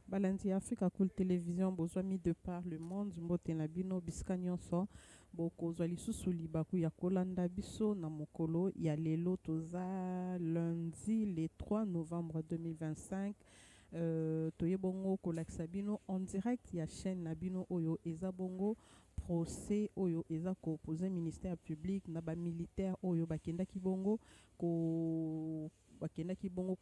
Balandi Africa Cool Télévision bozwami de par le monde mbote na bino bisika nyonso bokozwa lisusu libaku ya kolanda biso na mokolo ya lelo toza lundi le 3 novembre 2025 toye bongo kolakisa bino en direct ya chaîne na bino oyo eza bongo procès oyo eza kopoze ministère public na bamilitaire oyo bakendaki bongo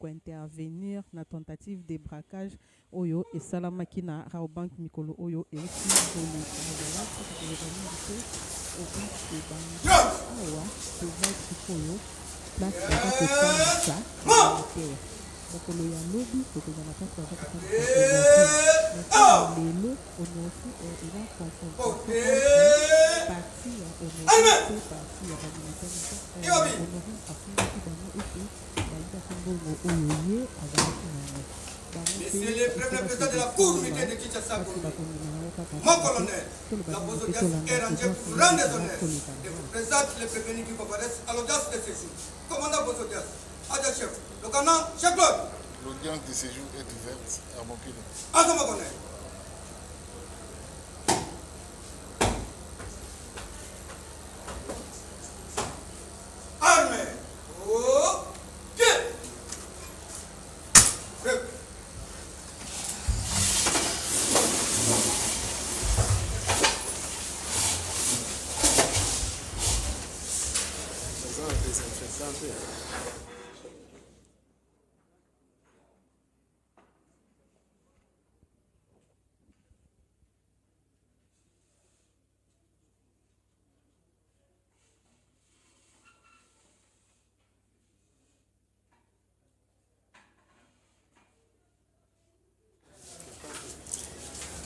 intervenir na tentative de braquage oyo esalamaki na Raobank mikolo oyo euti kolo azala soki tozeba mingi te awa toza sikoyo place baza kosangisa militaire mokolo ya lobi tokoza na place baza kosangisa lelo onosi eza confrontation parti ya onosi pe parti ya bamilitaire onosi afungaki bango ete bayibaki mbongo oyo ye azalaki nango. Monsieur le Premier Président de la Cour unité de Kinshasa, mon colonel, la Bozodias est rangée pour vous rendre des honneurs et vous présente les prévenus qui comparaissent à l'audience de séjour. Commandant Bozodias, adjudant chef, le commandant chef Claude. L'audience de séjour est ouverte à mon client. Attends, mon colonel. Armée. Ok.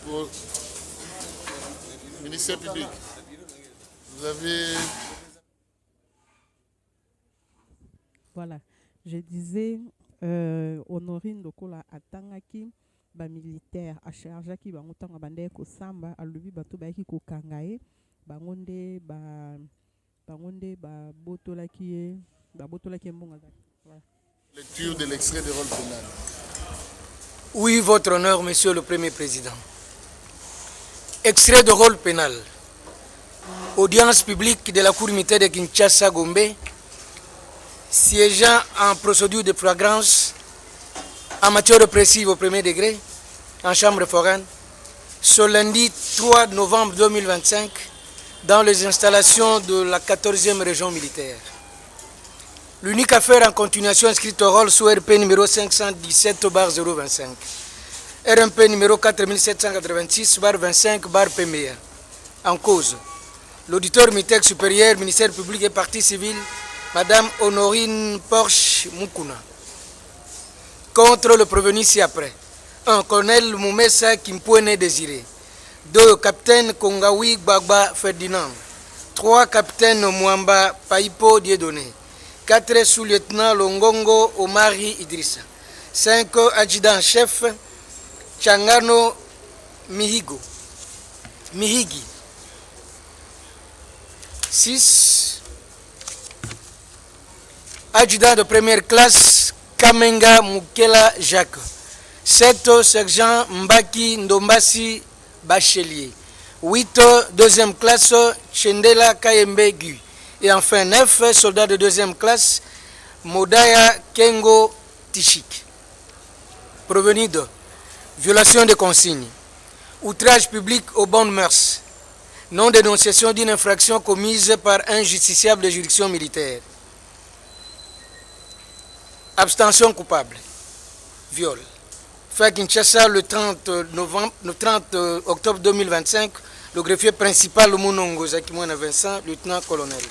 Pour le ministère public, vous avez... Voilà, je disais, Honorine Lokola atangaki ba militaire a chargeaki bango tanga bande ko samba alobi bato bayaki ko kangaye bangonde ba botolaki mbonga za. Lecture de l'extrait de rôle pénal. Oui, votre honneur, monsieur le Premier Président. Extrait de rôle pénal. Audience publique de la Cour militaire de Kinshasa Gombe, siégeant en procédure de flagrance en matière répressive au premier degré, en chambre foraine, ce lundi 3 novembre 2025, dans les installations de la 14e région militaire. L'unique affaire en continuation inscrite au rôle sous RP numéro 517/025, RMP numéro 4786/25/PMEA. En cause, l'auditeur militaire supérieur, ministère public et partie civile, Madame Honorine Porsche Mukuna. Contre le prévenu ci-après. 1. Colonel Moumessa Kimpouene Désiré. 2. Capitaine Kongawi Gbagba Ferdinand. 3. Capitaine Mwamba Paipo Dieudonné. 4. Sous-lieutenant Longongo Omari Idrissa. 5. Adjudant-chef Changano Mihigi. 6. Adjudant de première classe Kamenga Mukela Jacques. 7. Sergent Mbaki Ndombasi Bachelier. 8. Deuxième classe Chendela Kayembe Gu. Et enfin 9. Soldats de deuxième classe Modaya Kengo Tishik. Provenu de violation des consignes, outrage public aux bonnes mœurs, non-dénonciation d'une infraction commise par un justiciable de juridiction militaire, abstention coupable, viol. Fait à Kinshasa le 30 octobre 2025, le greffier principal Mounongo Zakimouana Vincent, lieutenant-colonel.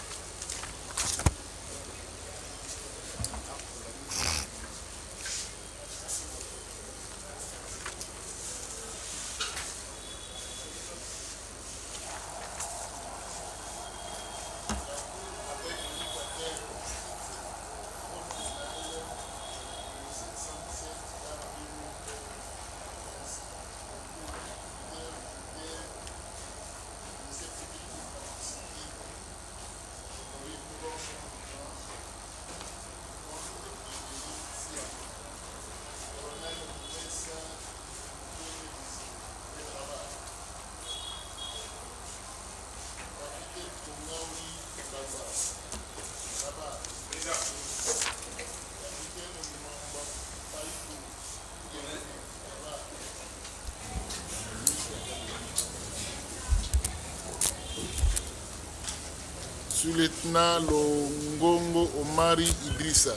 Sous-lieutenant Longongo Omari Idrissa,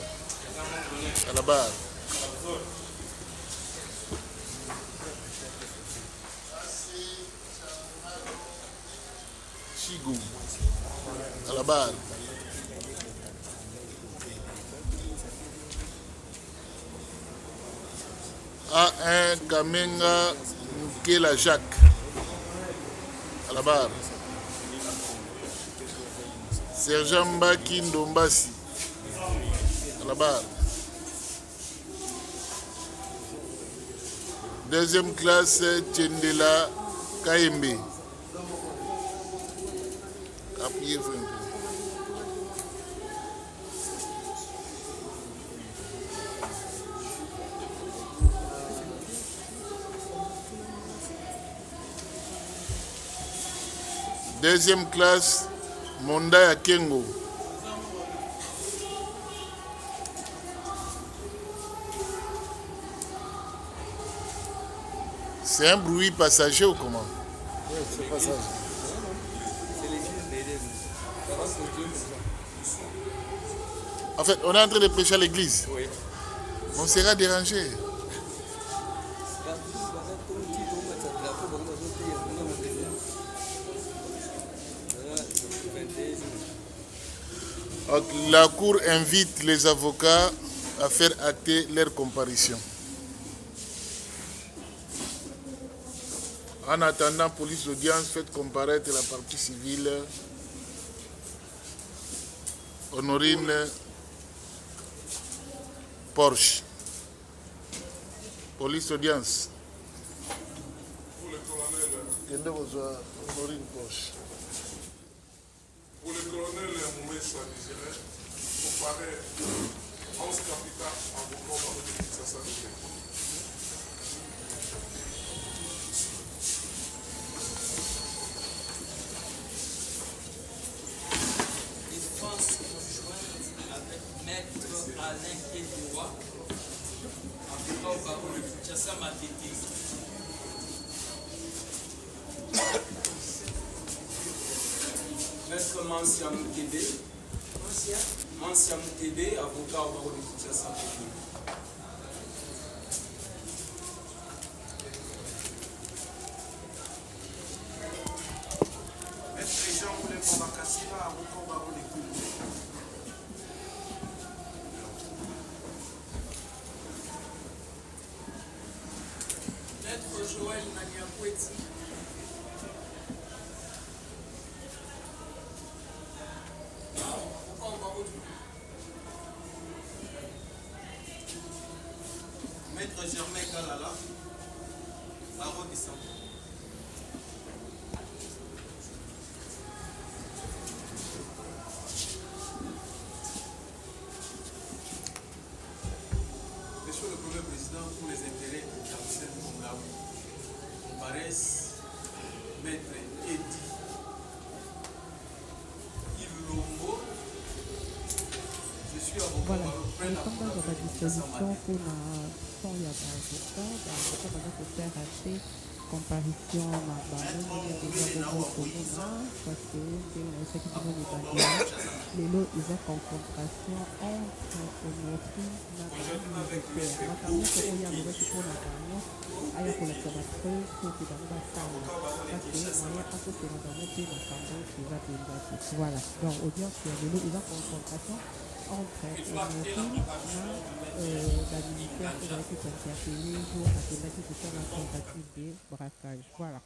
à la barre. Chigou, à la barre. A1 Kamenga Nkela Jacques, à la barre. Sergent Mbaki Ndombasi, à la barre. Deuxième classe, Tchendela Kaembe. Appuyez un peu. Deuxième classe, Monda Yakengo. C'est un bruit passager ou comment? Oui, c'est passager. En fait, on est en train de prêcher à l'église. Oui. On sera dérangé. Donc, la Cour invite les avocats à faire acter leur comparution. En attendant, police d'audience, faites comparaître la partie civile Honorine Porsche. Police d'audience. Pour le colonel, Honorine Porsche. pour le colonel Moumessa Désiré, comparé 11 capitaines avocats de Kinshasa. Défense conjointe avec Maître Alain Kédoua, avocat au barreau de Kinshasa Matete. Maître Mansia Moukebe, avocat au barreau de Kinshasa Matete. Maître Jean-Moulin Bambakassira, avocat au barreau de Kinshasa. Maître Joël Naniakweti. Maître Germain Kalala, barreau de Sambo. Monsieur le Premier Président, pour les intérêts de Jean-Michel Mongabou, comparaissent Maître Edi Yves Lombo. Je suis avocat Voilà, barreau près de la ntango azwaka disposition mpona son ya baavocat baza kofaire ate comparution na bango ndenge eza bongo komona parce ndenge nayebisaki bino mibandela lelo eza confrontation entre honorine na bamilitaire makambo nyonso oyo alobaki mpona bango aya kolakisa bapreuve soki bango basala parce moyen akopena bango mpe makambo eza mpenza te voilà donc audience ya lelo eza confrontation entre honorine na bamilitaire ezalaki kointerpele jo akendaki kosala tentative de braquage voilà.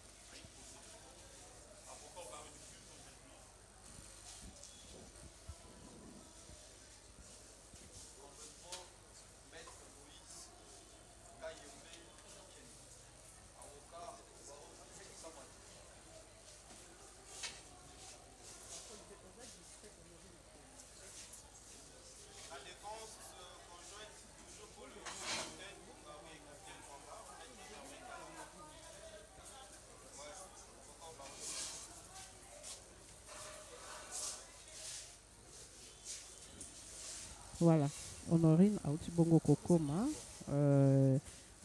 Voilà, Honorine auti bongo kokoma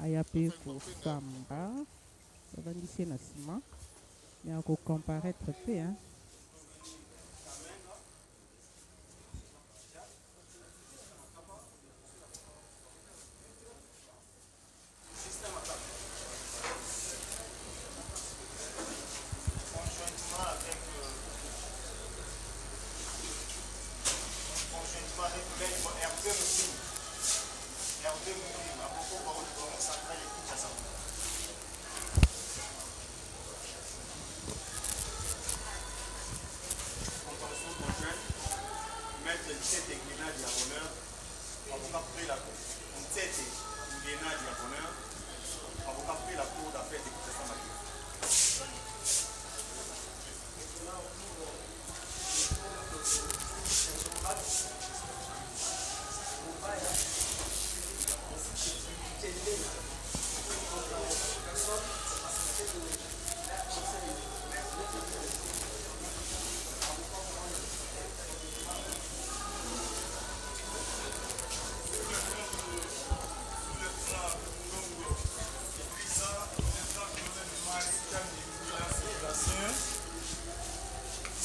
aya mpe kosamba bavandisi ye na nsima me akocomparaître mpe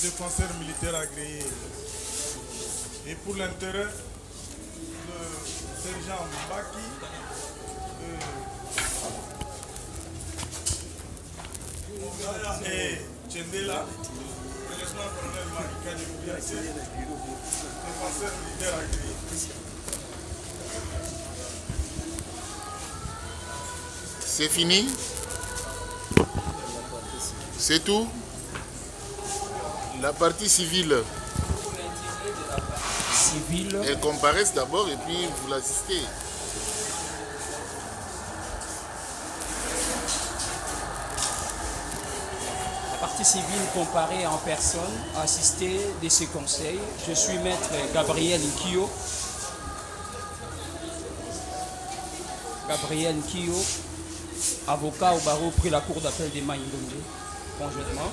défenseur militaire agréé. Et pour l'intérêt, le sergent Mbaki, et Tchendela, le lieutenant-colonel Marika de défenseur militaire agréé. C'est fini? C'est tout? La partie civile. Civile. Elles comparaissent d'abord et puis vous l'assistez. La partie civile comparée en personne, assistée de ce conseil. Je suis maître Gabriel Nkio. Gabriel Nkio, avocat au barreau pris la cour d'appel de Maïndombe, conjointement.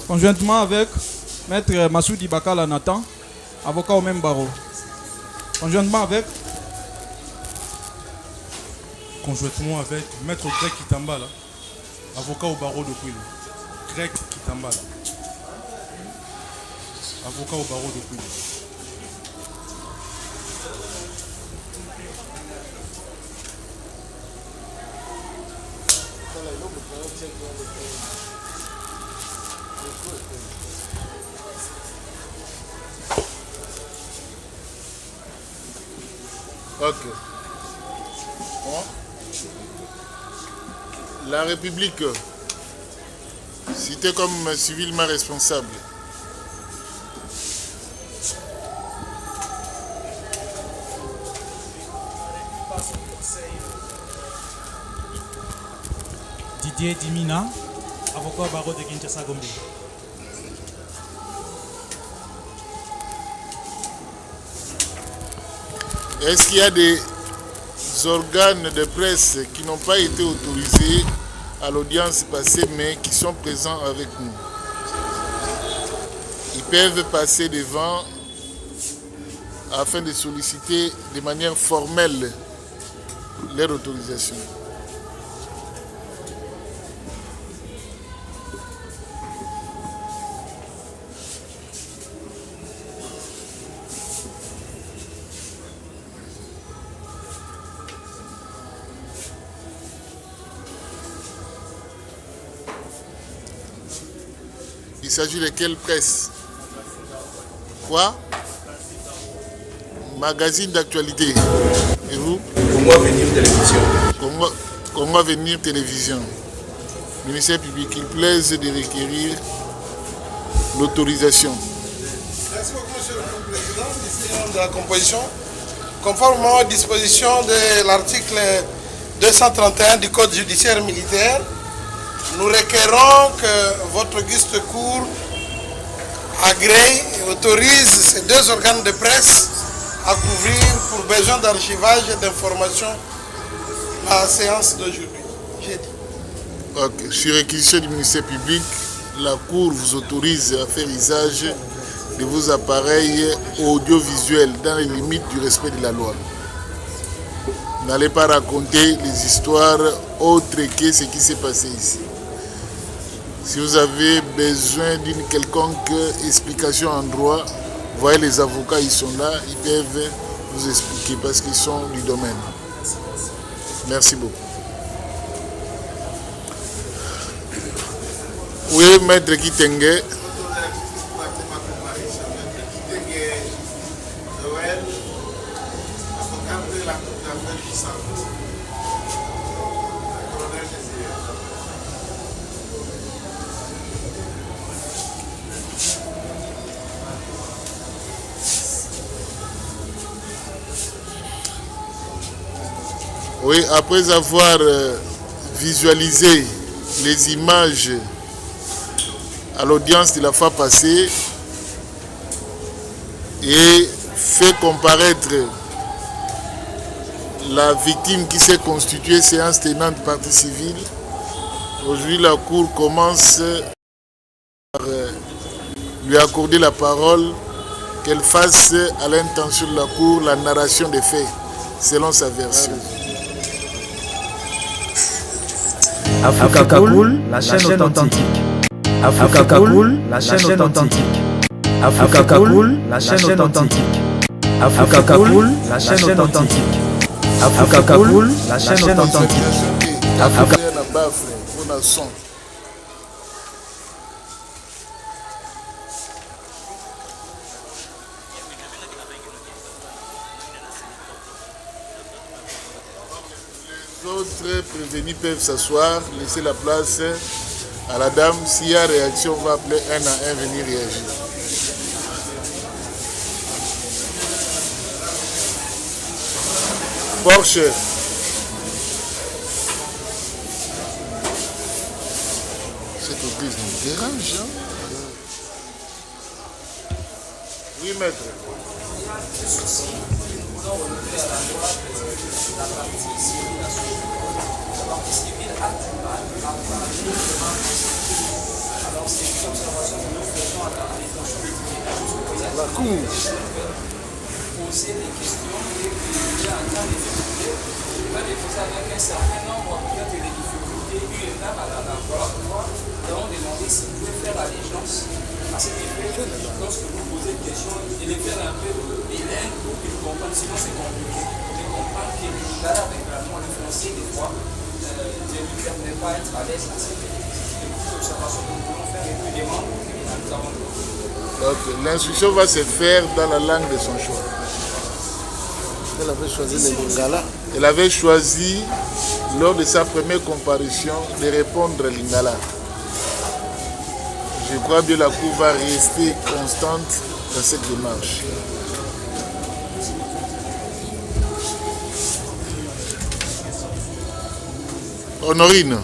Conjointement avec maître Massoudi Bakala Nathan, avocat au même barreau. Conjointement avec maître Greg Kitambala, avocat au barreau de Kouilou. Greg Kitambala, avocat au barreau de Kouilou. Ok. Bon. La République, cité comme civilement responsable. Didier Dimina, avocat au barreau de Kinshasa Gombe. Est-ce qu'il y a des organes de presse qui n'ont pas été autorisés à l'audience passée mais qui sont présents avec nous? Ils peuvent passer devant afin de solliciter de manière formelle leur autorisation. Il s'agit de quelle presse? Quoi? Magazine d'actualité. Et vous? Congo Avenir Télévision. Congo Avenir Télévision. Ministère public, il plaise de requérir l'autorisation. Merci beaucoup, Monsieur le Président. Décision de la composition. Conformément aux dispositions de l'article 231 du Code judiciaire militaire, nous requérons que votre auguste cour agrée et autorise ces deux organes de presse à couvrir pour besoin d'archivage et d'information la séance d'aujourd'hui. Ok. Sur réquisition du ministère public, la Cour vous autorise à faire usage de vos appareils audiovisuels dans les limites du respect de la loi. N'allez pas raconter les histoires autres que ce qui s'est passé ici. Si vous avez besoin d'une quelconque explication en droit, voyez les avocats, ils sont là, ils peuvent vous expliquer parce qu'ils sont du domaine. Merci beaucoup. Oui, maître Kitenge. Oui, après avoir visualisé les images à l'audience de la fois passée et fait comparaître la victime qui s'est constituée séance tenante partie civile, aujourd'hui la Cour commence par lui accorder la parole, qu'elle fasse à l'intention de la Cour la narration des faits selon sa version. Africa Cool, la chaîne authentique. Africa Cool, la chaîne authentique. Africa Cool, la chaîne authentique. Africa Cool, la chaîne authentique. Africa Cool, la chaîne authentique. Africa Les autres prévenus peuvent s'asseoir, laisser la place à la dame. S'il y a réaction, on va appeler un à un venir réagir. Porsche. Cette église nous dérange. Hein? Oui, maître. La cour. Poser des questions et déjà en train de discuter. Il va déposer avec un certain nombre de difficultés eu égard à l'endroit. Nous avons demandé si vous pouvez faire allégeance à cet effet. Lorsque vous posez une question, et les faire un peu bilingue pour qu'ils comprennent, sinon c'est compliqué. De comprendre que le lingala avec le français, des fois, ne lui permet pas être à l'aise à cette observation que nous voulons faire et puis des membres que nous avons. Okay. L'instruction va se faire dans la langue de son choix. Elle avait choisi le lingala. Elle avait choisi, lors de sa première comparution, de répondre à lingala. Je crois bien la Cour va rester constante dans cette démarche. Honorine,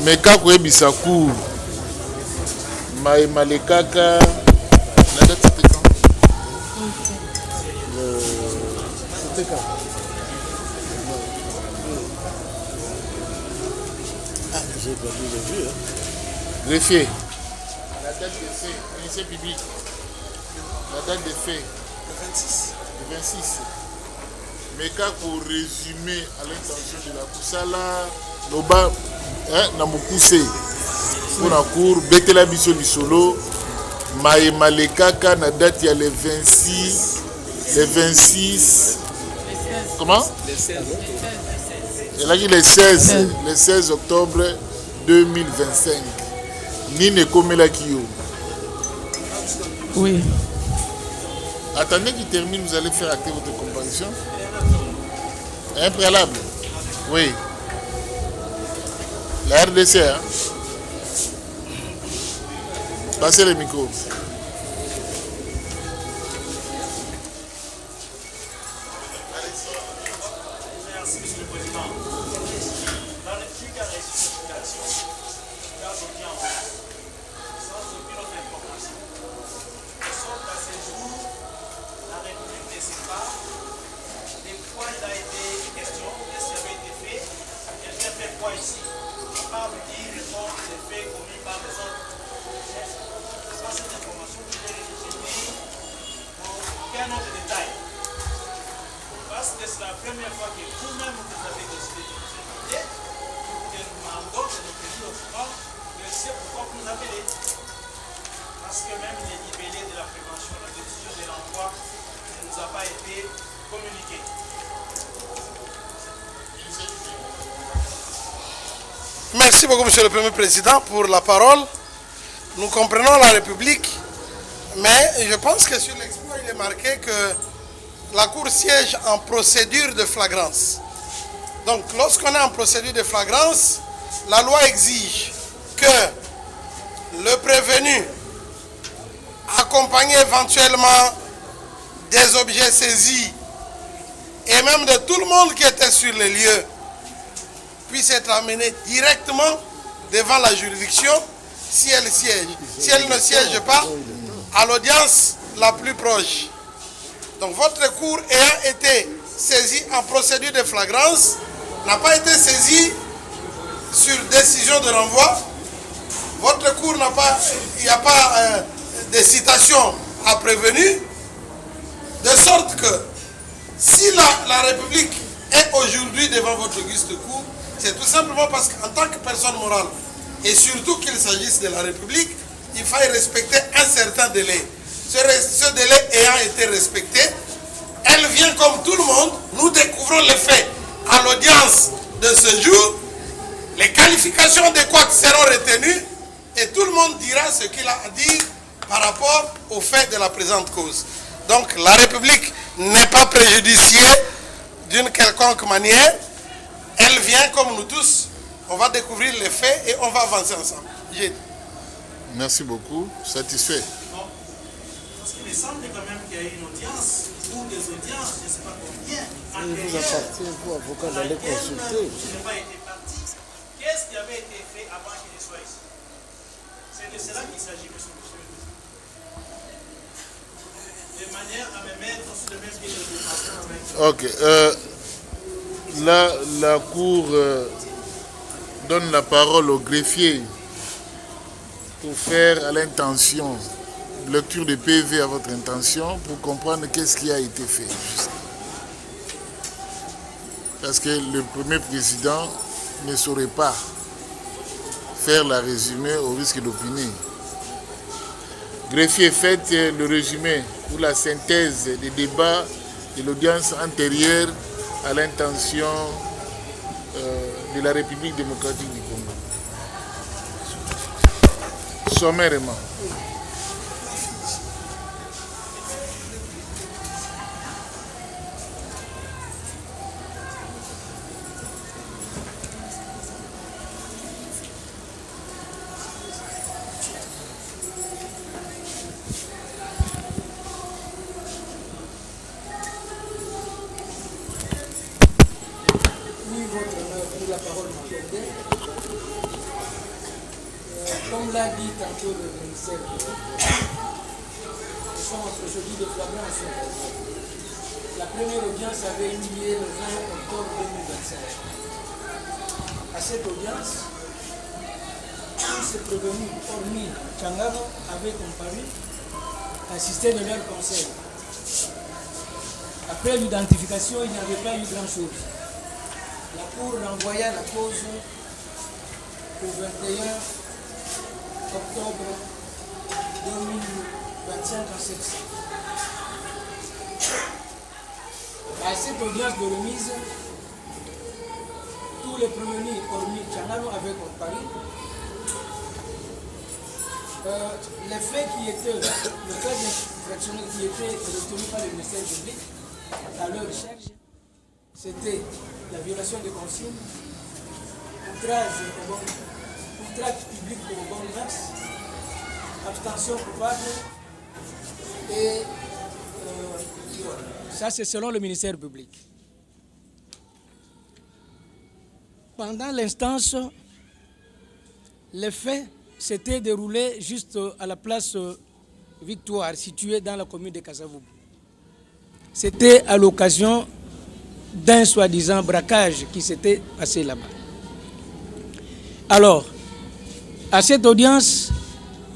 mais quand vous avez sa cour, Malekaka, la date c'était quand? C'était quand? Ah, j'ai perdu le vue. Greffier. La date de fait, ministère public. La date de fait. Le 26. Le 26. Mais quand pour résumer à l'intention de la Koussala, Loba, Namukuse, pour la cour, Betela Biso Lisolo, Malekaka, na date il y a le 26, le 26, comment? Elle a dit le 16 octobre 2025. Nine Komela Kiyo. Oui. Attendez qu'il termine, vous allez faire acter votre comparution. Un préalable. Oui. La RDC, hein? Passez le micro. Merci, Monsieur le Président. Dans le plus qu'à l'explication, dans l'audience, sans aucune autre information, de sorte qu'à ce jour, la République ne sait pas de quoi il a été question, qu'est-ce qui avait été fait, quelqu'un fait quoi ici. À part lui dire, répondre des faits commis par les autres. C'est pas cette information que j'ai rédigée pour aucun autre détail. Parce que c'est la première fois que vous-même vous avez décidé de nous inviter, que nous demandons de nous tenir au courant de ce pourquoi vous nous appelez. Parce que même les libellés de la prévention, la décision de l'envoi ne nous a pas été communiquée. Merci beaucoup, Monsieur le Premier Président, pour la parole. Nous comprenons la République, mais je pense que sur l'expo, il est marqué que la Cour siège en procédure de flagrance. Donc, lorsqu'on est en procédure de flagrance, la loi exige que le prévenu, accompagné éventuellement des objets saisis et même de tout le monde qui était sur les lieux, puisse être amené directement devant la juridiction si elle siège. Si elle ne siège pas, à l'audience la plus proche. Donc votre cour ayant été saisie en procédure de flagrance, n'a pas été saisie sur décision de renvoi. Votre cour n'a pas, il n'y a pas de citation à prévenir, de sorte que si la République est aujourd'hui devant votre auguste cour, C'est tout simplement parce qu'en tant que personne morale, et surtout qu'il s'agisse de la République, il faille respecter un certain délai. Ce délai ayant été respecté, elle vient comme tout le monde, nous découvrons les faits à l'audience de ce jour, les qualifications adéquates seront retenues et tout le monde dira ce qu'il a à dire par rapport aux faits de la présente cause. Donc la République n'est pas préjudiciée d'une quelconque manière, elle vient comme nous tous, on va découvrir les faits et on va avancer ensemble. Merci beaucoup, satisfait. Parce qu'il me semble quand même qu'il y a eu une audience, ou des audiences, je ne sais pas combien, Il vous appartient, vous, avocat, d'aller consulter. Je n'ai pas été parti. Qu'est-ce qui avait été fait avant qu'il ne soit ici? C'est de cela qu'il s'agit, monsieur le président. De manière à me mettre sur le même pied de défense avec... Ok. Là, la Cour donne la parole au greffier pour faire à l'intention, lecture de PV à votre intention, pour comprendre qu'est-ce qui a été fait. Parce que le premier président ne saurait pas faire la résumé au risque d'opiner. Greffier, faites le résumé ou la synthèse des débats de l'audience antérieure à l'intention de la République démocratique du Congo. Sommairement. Comme l'a dit tantôt le ministère, ce sont aujourd'hui de flagrance. La première audience avait eu lieu le 20 octobre 2025. À cette audience, tous ces prévenus, hormis Tchangaro, avaient comparu, assisté de leur conseil. Après l'identification, il n'y avait pas eu grand-chose. La Cour renvoya la cause au 21 octobre 2025 en sexe. À cette audience de remise, tous les prévenus, hormis Tchangaro, avaient comparu. Les faits qui étaient, le cas d'infractionnel qui était retenu par le ministère public à leur recherche, c'était la violation des consignes, outrage public au bon max, abstention coupable et ça c'est selon le ministère public. Pendant l'instance, les faits s'étaient déroulés juste à la place Victoire, située dans la commune de Kasavubu. C'était à l'occasion d'un soi-disant braquage qui s'était passé là-bas. Alors, à cette audience,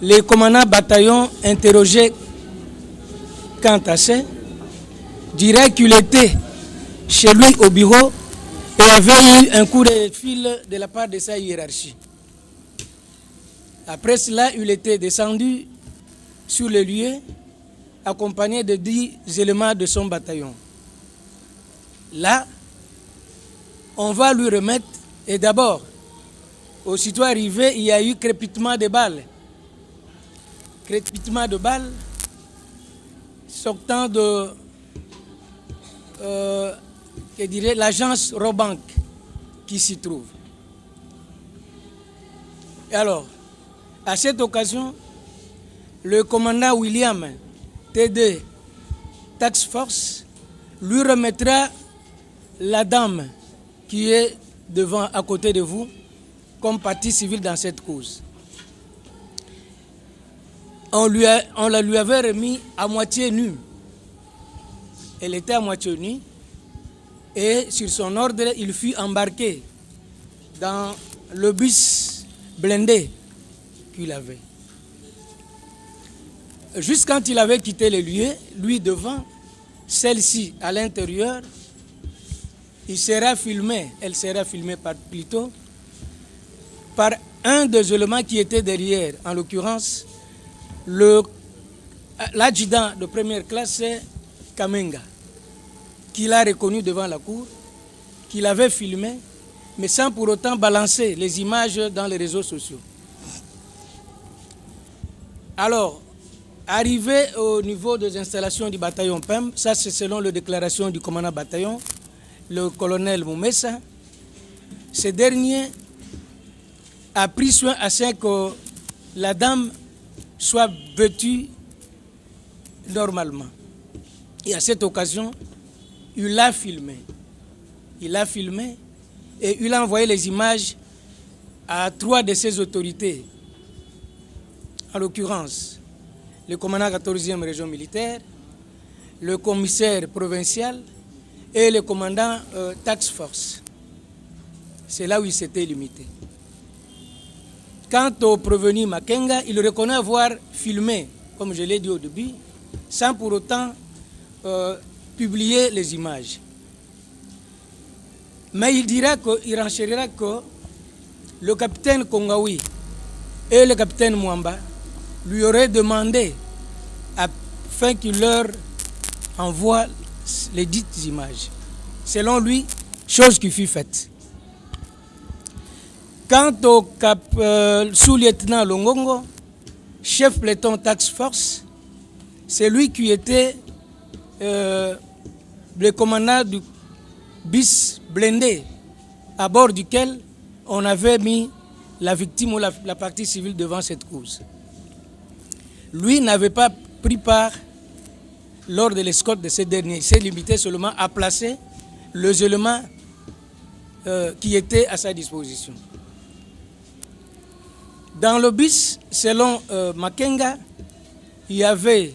les commandants bataillons interrogés quant à ça, diraient qu'il était chez lui au bureau et avait eu un coup de fil de la part de sa hiérarchie. Après cela, il était descendu sur le lieu, accompagné de 10 éléments de son bataillon. Là, on va lui remettre, et d'abord, aussitôt arrivé, il y a eu crépitement de balles. Crépitement de balles sortant de l'agence Robank qui s'y trouve. Et alors, à cette occasion, le commandant William T2 Task Force lui remettra la dame qui est devant, à côté de vous, comme partie civile dans cette cause. On la lui avait remis à moitié nue. Elle était à moitié nue et sur son ordre, il fut embarqué dans le bus blindé qu'il avait. Juste quand il avait quitté le lieu, lui devant, celle-ci à l'intérieur, il sera filmé, elle sera filmée plutôt par un des éléments qui était derrière, en l'occurrence l'adjudant de première classe Kamenga, qu'il a reconnu devant la cour, qu'il avait filmé, mais sans pour autant balancer les images dans les réseaux sociaux. Alors, arrivé au niveau des installations du bataillon PEM, ça c'est selon la déclaration du commandant bataillon, le colonel Moumessa, ce dernier a pris soin à ce que la dame soit vêtue normalement. Et à cette occasion, il l'a filmé. Il l'a filmé et il a envoyé les images à 3 de ses autorités. En l'occurrence, le commandant 14e région militaire, le commissaire provincial et le commandant Task Force. C'est là où il s'était limité. Quant au prévenu Makenga, il reconnaît avoir filmé, comme je l'ai dit au début, sans pour autant publier les images. Mais il renchérira que le capitaine Kongaoui et le capitaine Mwamba lui auraient demandé afin qu'il leur envoie les dites images. Selon lui, chose qui fut faite. Quant au sous-lieutenant Longongo, chef peloton Task Force, c'est lui qui était le commandant du bis blindé à bord duquel on avait mis la victime ou la partie civile devant cette cause. Lui n'avait pas pris part lors de l'escorte de ce dernier. Il s'est limité seulement à placer les éléments qui étaient à sa disposition. Dans le bis, selon Makenga, il y avait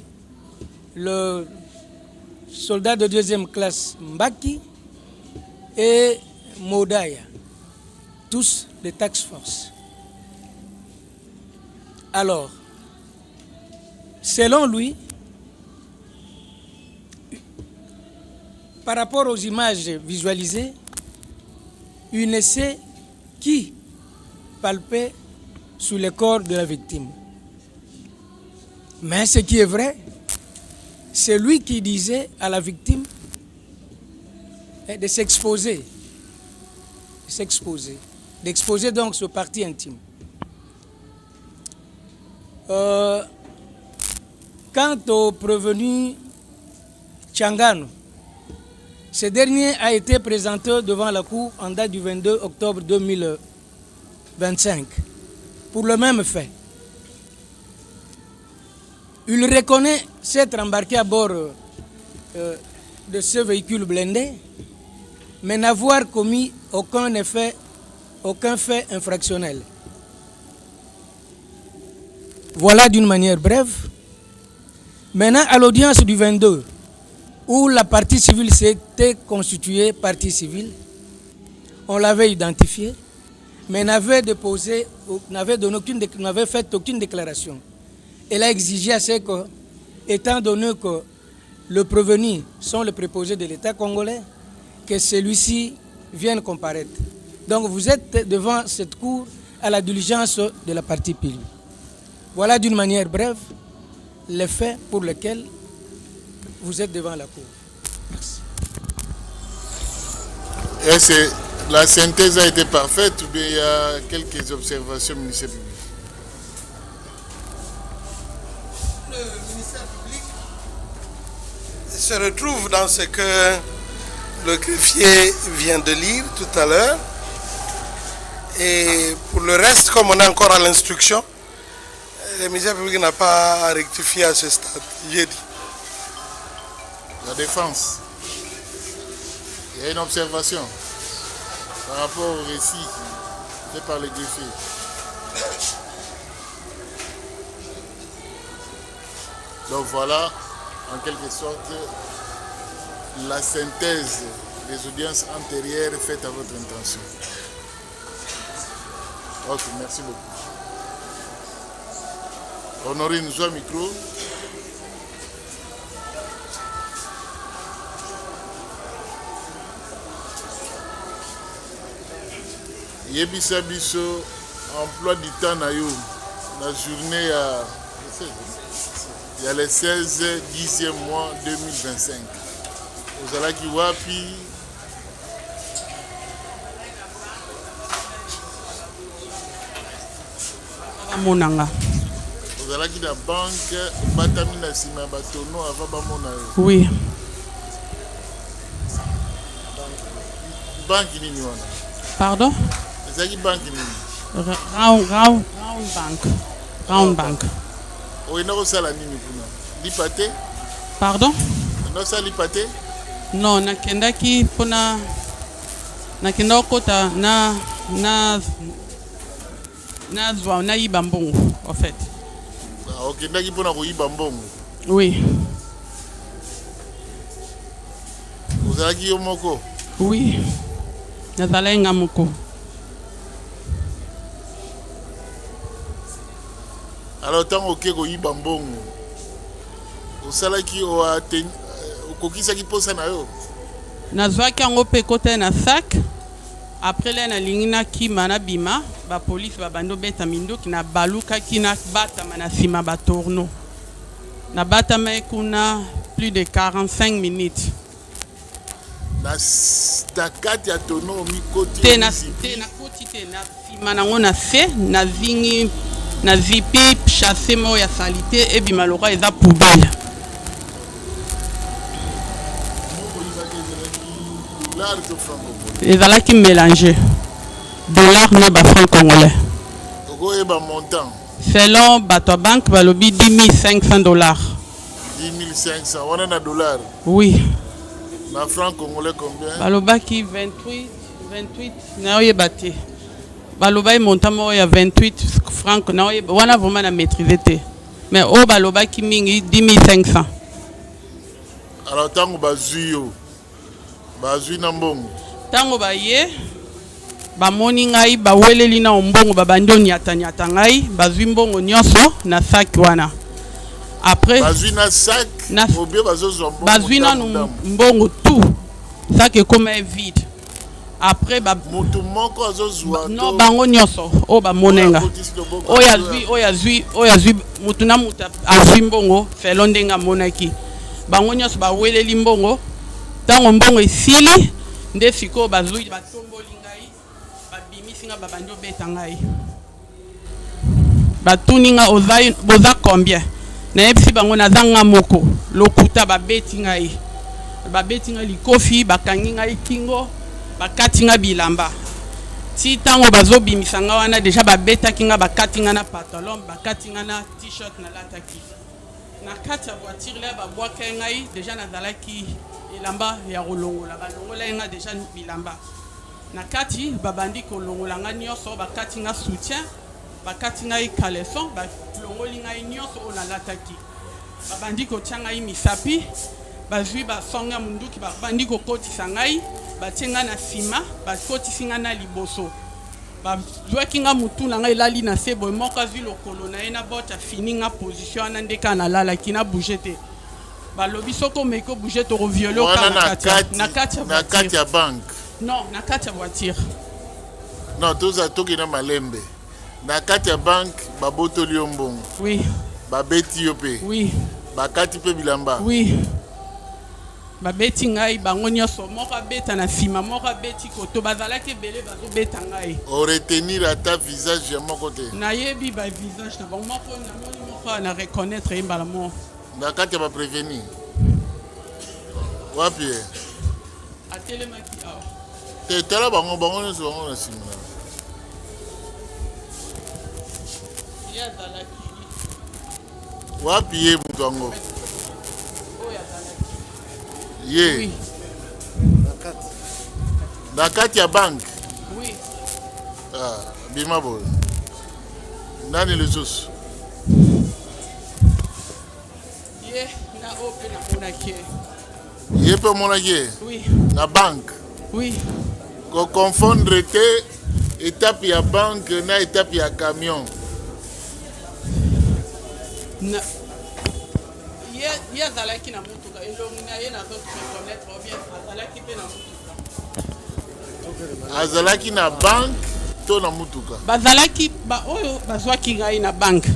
le soldat de 2e classe Mbaki et Modaya, tous des Task Force. Alors, selon lui, par rapport aux images visualisées, il ne sait qui palpait sous le corps de la victime. Mais ce qui est vrai, c'est lui qui disait à la victime de s'exposer, d'exposer donc ce parti intime. Quant au prévenu Tchangano, ce dernier a été présenté devant la cour en date du 22 octobre 2025 pour le même fait. Il reconnaît s'être embarqué à bord de ce véhicule blindé, mais n'avoir commis aucun fait infractionnel. Voilà d'une manière brève. Maintenant, à l'audience du 22, où la partie civile s'était constituée partie civile, on l'avait identifié, mais n'avait fait aucune déclaration. Elle a exigé à ce que, étant donné que le prévenu sont les préposés de l'État congolais, que celui-ci vienne comparaître. Donc vous êtes devant cette cour à la diligence de la partie civile. Voilà d'une manière brève les faits pour lesquels vous êtes devant la cour. Merci. Est-ce que la synthèse a été parfaite ou bien il y a quelques observations au ministère public? Le ministère public se retrouve dans ce que le greffier vient de lire tout à l'heure. Et pour le reste, comme on est encore à l'instruction, le ministère public n'a pas à rectifier à ce stade. J'ai dit. La défense. Il y a une observation par rapport au récit fait par le greffier. Donc voilà, en quelque sorte, la synthèse des audiences antérieures faites à votre intention. Ok, merci beaucoup. Honorine, nous au micro. yebisa biso emploi du temps na yo la journée il y a le 16 10e mois 2025 ozalaki wapi monanga ozalaki na banque batami na nsima ya batono avant bamona yo oui banque nini wana pardon ezalaki banque nini round bank oyenda kosala nini kuna lipa te pardon nosala lipa te non nakendaki mpona nakenda kokota nazwa nayiba mbongo en fait okendaki mpona koyiba mbongo oui ozalaki yo moko oui nazalaki nga moko alors ntango oke koyiba mbongo osalaki okokisaki mposa na yo nazwaki yango mpe ekota na sac après le nalingi nakima nabima bapolisi babandi obeta minduki nabalukaki nabatama na nsima batourno nabatama kuna plus de 45 minutes na kati ya tono omikoti te nakoti te na nsima nango na se nazingi nazipi chasse moko ya salite ebima loka eza poubelle ezalaki mélange dollar na bafranc congolais okoyeba montant selon bato ya banque balobi 10 500 dollars 10 500 wana na dollar oui na franc congolais combien balobaki 28 naoyeba te balobaki montant moko ya 28 franc naoyeba wana vraiment na maîtrise te mais oyo balobaki mingi 10 500 alors ntango bazwi yo bazwi na mbongo ntango baye bamoni ngai baweleli na mbongo babandi oniataniata ngai bazwi mbongo nyonso na sac wana après bazwi na sac obie bazozwa mbongo bazwi nanu mbongo tout sac ekoma vide après motu moko azozwa no bango nyonso oyo bamonenga oyo azwi mutu na mutu azwi mbongo felo ndenge amonaki bango nyonso baweleli mbongo ntango mbongo esili nde sikoyo bazwi batomboli ngai babimisi nga babandi obeta ngai batuni nga boza combien nayebisi bango naza nga moko lokuta babeti ngai likofi bakangi ngai kingo bakati nga bilamba ti ntango bazobimisa nga wana deja babetaki nga bakati nga na pantalon bakati nga na t-shirt nalataki na kati ya voiture le babwaka ngai deja nazalaki elamba ya kolongola balongola nga deja bilamba na kati babandi kolongola nga nyonso bakati nga soutien bakati ngai caleçon balongoli ngai nyonso oyo nalataki babandi kotia ngai misapi bazwi basonga munduki babandi kokotisa ngai batie nga na nsima bakotisi nga na liboso bazwaki nga mutu na ngai elali na se boye moko azwi lokolo na ye na bota fini nga position wana nde kaka nalalaki na bouge te balobi soki omeki obouge tokoviole na kati ya banque non na kati ya voiture non tokenda malembe na kati ya banque babotoli yo mbongo oui babeti yo mpe oui bakati mpe bilamba oui babeti ngai bango nyonso moko abeta na nsima moko abeti koto bazalaki ebele bazobeta ngai oretenir ata visage ya moko te nayebi bavisage na bango moko namoni moko na reconnaître ye mbala mo na kati ya baprevenir wapi atelemaki awa te tala bango nyonso bango na nsima na ye azalaki wapi ye moto yango ye oui. na kati ya banque oui. bima boye nani lisusu ye na oyo mpe namonaki ye mpe omonaki ye oui. na banque oui. koconfondre te étape ya banque na étape ya camion ye azalaki na motuka elongi na ye nazoreconnaître bien azalaki mpe na motuka azalaki na banque to na mutuka bazalaki oyo bazwaki ngai na banke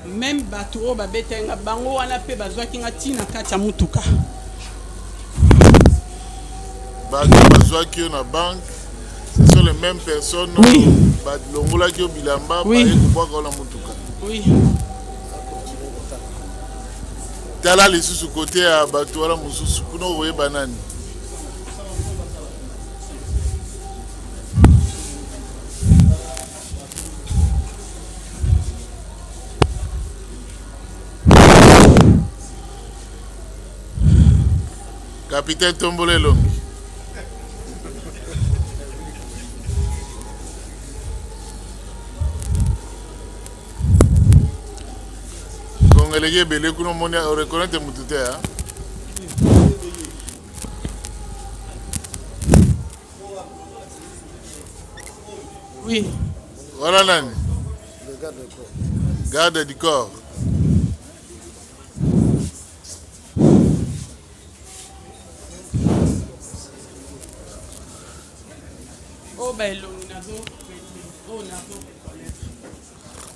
même bato oyo babetaki nga bango wana mpe bazwaki nga ntina kati ya mutuka bato bazwaki yo na banque ce sont les mêmes personnes balongolaki yo bilamba baye kobwaka yo na mutuka tala lisusu kote ya bato wana mosusu kuna okoyeba nani Capitaine Tombolelo. Congolais belé kuno moni o reconnaître mutute hein. Oui. Voilà nani. Le garde du corps. Garde du corps.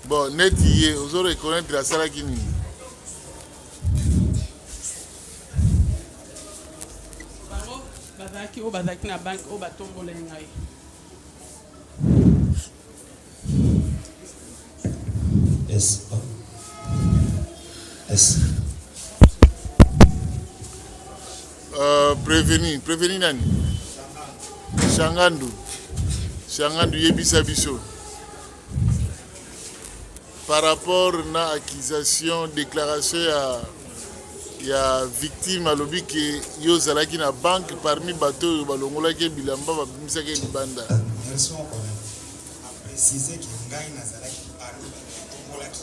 Bon, net y est, vous aurez reconnaître la salle qui n'y prévenir nani Changandu yebisa biso par rapport na accusation déclaration ya victime alobi ke yo zalaki na banque parmi bato oyo balongolaki bilamba babimisaki libanda préciser que ngai nazalaki parmi batombolaki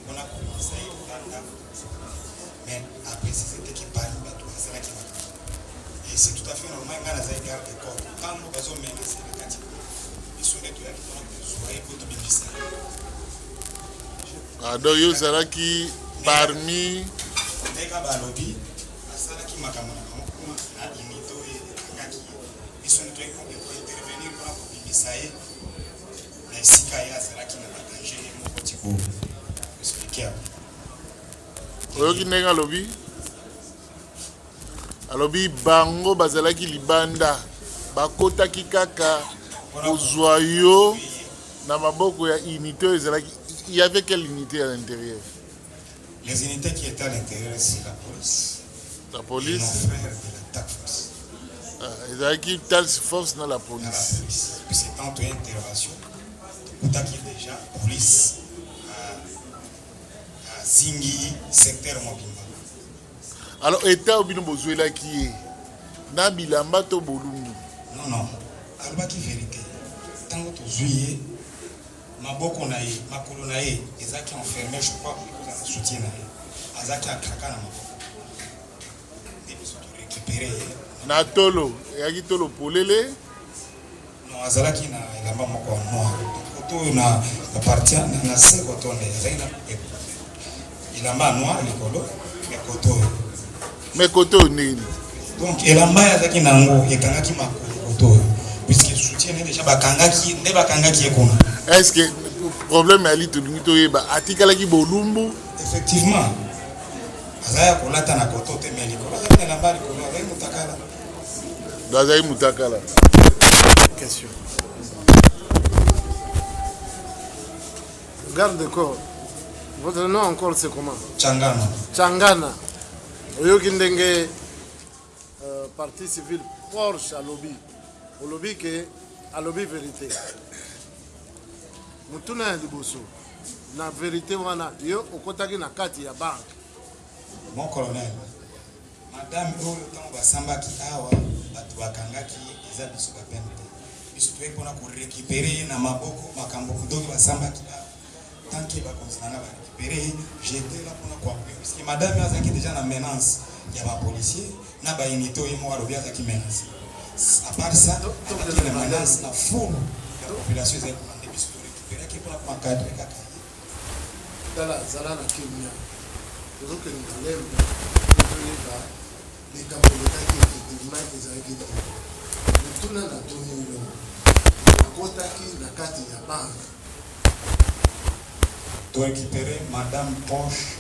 mpona komisa ye libanda mais a préciser te ke parmi bato bazalaki et c'est tout à fait normal ngai nazali garde de corps ntango bazomenase na kati biso nde toyaki mpona kozwa ye po tobimisa donc yo ozalaki parmi ndenge balobi asalaki makambo na bango kuna na unité oyo ekangaki ye biso nde toyaki kointervenir mpona kobimisa ye na esika ye azalaki na badanger ye moko ti koexplike yango oyoki ndenge alobi bango bazalaki libanda bakotaki kaka kozwa yo na maboko ya unité oyo ezalaki. Il y avait quelle unité à l'intérieur? Les unités qui étaient à l'intérieur, c'est la police. La police? Nos frères de la task force. Ils avaient qui task force dans la police. Puis c'est tant une intervention. Tout à qui déjà police à Zingi, secteur Mobimba. Alors, État ou bien besoin qui est na bilamba to bolungu? Non. Alba qui vérité. Tant que tu juillet. Maboko na ye, makolo na ye, ezaki enfermé, je crois, pour la soutien na ye. Azaki akraka na maboko. Et puis surtout récupérer. Na tolo, yaki tolo polele? Non, azalaki na elamba moko noir. Koto na partie na se koto ne, azaki na elamba noir likolo, mais koto. Mais koto nini? Donc elamba azaki nango, ekangaki makolo koto. Puisque soutien déjà bakangaki, ne bakangaki ekona. Est-ce que le problème est que nous avons bolumbu? Effectivement. Azaya kolata na kotote meliko. Azaya na bali kola, azaya mutakala. Azaya mutakala. Question. Garde de corps. Votre nom encore c'est comment? Changana. Changana. Oyoki ndenge partie civile Porsche à lobby. Au lobby que à lobby vérité. Mutuna ya liboso na vérité wana yo okotaki na kati ya banque. Mon colonel, madame oyo tango basambaki awa bato bakangaki eza biso bapene te biso toyei mpona korécupere na maboko makambo ndoki basambaki awa tanke bakontinanga barécupere j'étais là mpona koappuye puisque madame azalaki déjà na menace ya bapolicier na baunité oyo moko alobi azalaki menace à part ça azalaki na menace na foule ya population ezali komande biso torécupéraki mpona komakadre kaka ye tala zala na kimia tozokende lembe toyeba likambo elokaki effectivement ezalaki te motuna na toni yo bakotaki na kati ya banque. To récupérer Madame Poche.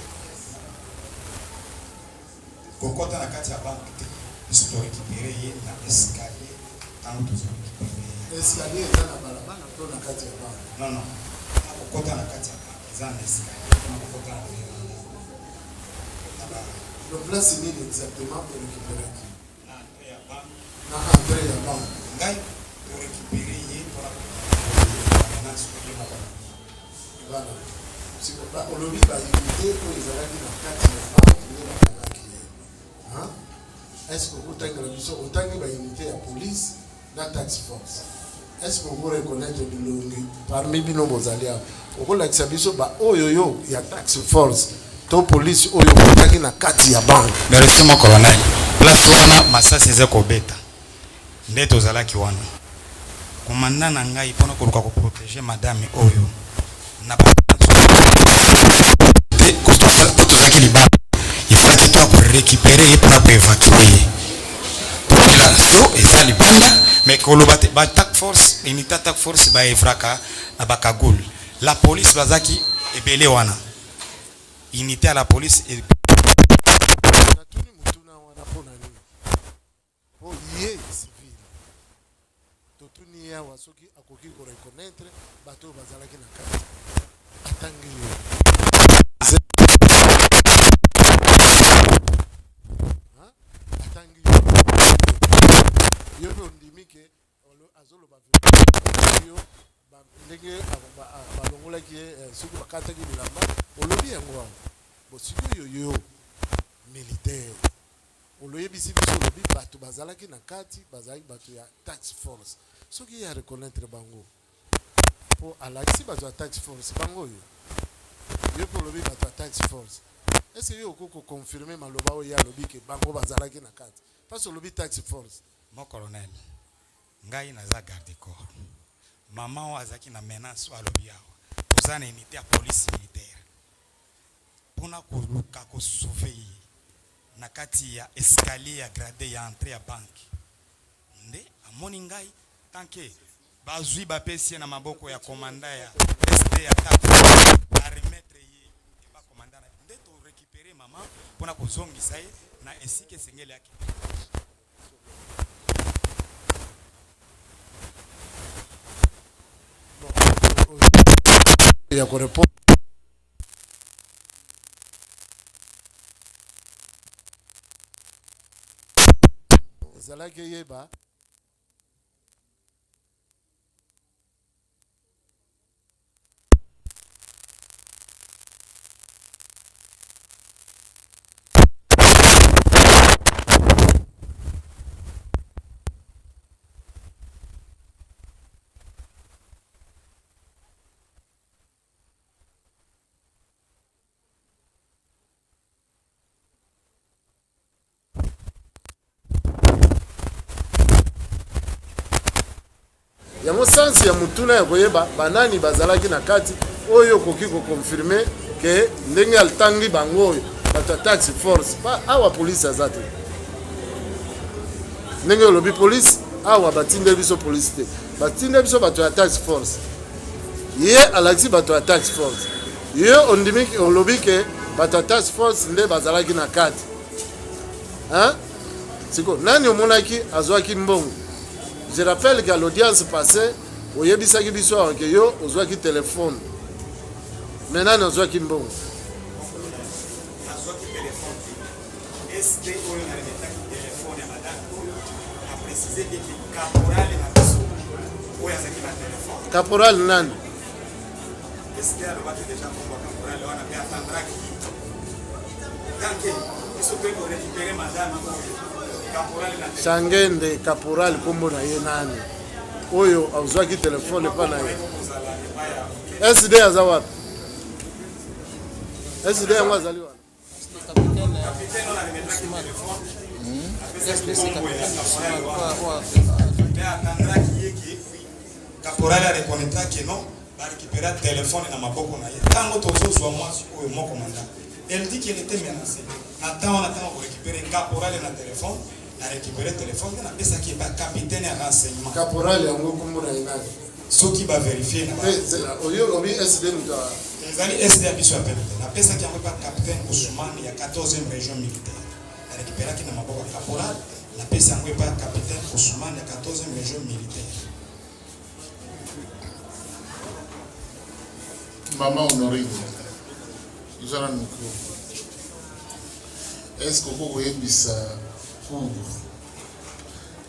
Kokota na kati ya banque te. Biso to récupérer ye na escalier. Tango tozo récupérer. Escalier eza na balabala to na kati ya banque. Non non. Kokota na kati ya banque. Eza na escalier. Kokota na veranda. Le place nini exactement pour récupérer? Na entrée ya banque. Na entrée ya banque. Ngai to récupérer ye pour la menace pour ye moko. Voilà. Olobi baunité oyo ezalaki na kati ya banque nde bakangaki ye. Est-ce que okotangela biso otangi baunité ya police na tax force? Est-ce que vous reconnaître bilongi parmi bino bozali awa okolakisa biso baoyoyo ya tax force to police oyo otangi na kati ya banque? Merci mon colonel. Place wana masasi eza kobeta nde tozalaki wana komanda na ngai mpona koluka koprotéger madame oyo na tozalaki libanda ifaki to akorécupérer ye mpona koévacue ye population eza libanda mais koloba te batak force unité attaque force baevraka na bakagul la police bazaki ebele wana unité ya la police ye civil totuni awa soki akoki koreconnaître bato oyo bazalaki na kati atangi atangi yo mpe ondimi ke azoloba yo ndenge balongolaki ye soki bakataki bilamba olobi yango awa bosiki oyo yo militaire oloyebisi biso olobi bato bazalaki na kati bazalaki bato ya tax force soki ya reconnaître bango po alakisi bato ya tax force bango oyo yo mpe olobi bato ya tax force est-ce yo okoki koconfirme maloba oyo ye alobi ke bango bazalaki na kati parce olobi tax force? Mon colonel ngai naza garde corps mama oyo azalaki na menace oyo alobi awa toza na unité ya police militaire mpona koluka kosauve ye na kati ya escalier ya grade ya entrée ya banque nde amoni ngai tanke bazwi bapesi ye na maboko ya komanda ya SD ya 4 baremetre ye eba komanda na nde to récupérer mama mpona kozongisa ye na esika esengeli yake ya korepondre ezalaki eyeba yango sansi ya mutuna ya koyeba banani bazalaki na kati oyo koki kokonfirme ke ndenge altangi bango oyo bato ya tax force pa awa polisi aza te ndenge olobi polisi awa batinde biso polisi te batinde biso bato ya tax force ye alakisi bato ya tax force ye ondimi olobi ke bato ya tax force nde bazalaki na kati siko nani omonaki azwaki mbongo? Je rappelle qu'à l'audience passée, au yebisaki biso awa ke yo ozwaki téléphone. Maintenant ozwaki mbongo. azwaki téléphone SD oyo na remetaki téléphone ya madame a précisé que caporal na biso oyo azaki na téléphone. Caporal nani? SD alobaki déjà kombo caporal wana pe atandraki tanke biso pe ko récupérer madame Sangende caporal kombo na ye nani oyo azwaki telefone pa na ye SD aza wapi? SD yango azali wapi? caporal arekonetaki non barécupéra telefone na maboko na ye ntango tozozwa mwasi oyo moko manda elle dit qu'elle était menacée ntango na ntango korécupérer caporal na telefone na récupérer téléphone na pesa qui est capitaine ya renseignement caporal yango kombo na ye nani? ceux qui va vérifier na ezali SD biso ya PMT napesaki yango pa capitaine Ousmane ya 14e région militaire récupéraki na maboko ya caporal napesi yango pa capitaine Ousmane ya 14e région militaire. Maman Honorine, nous allons nous dire. Est-ce que vous voyez ça pour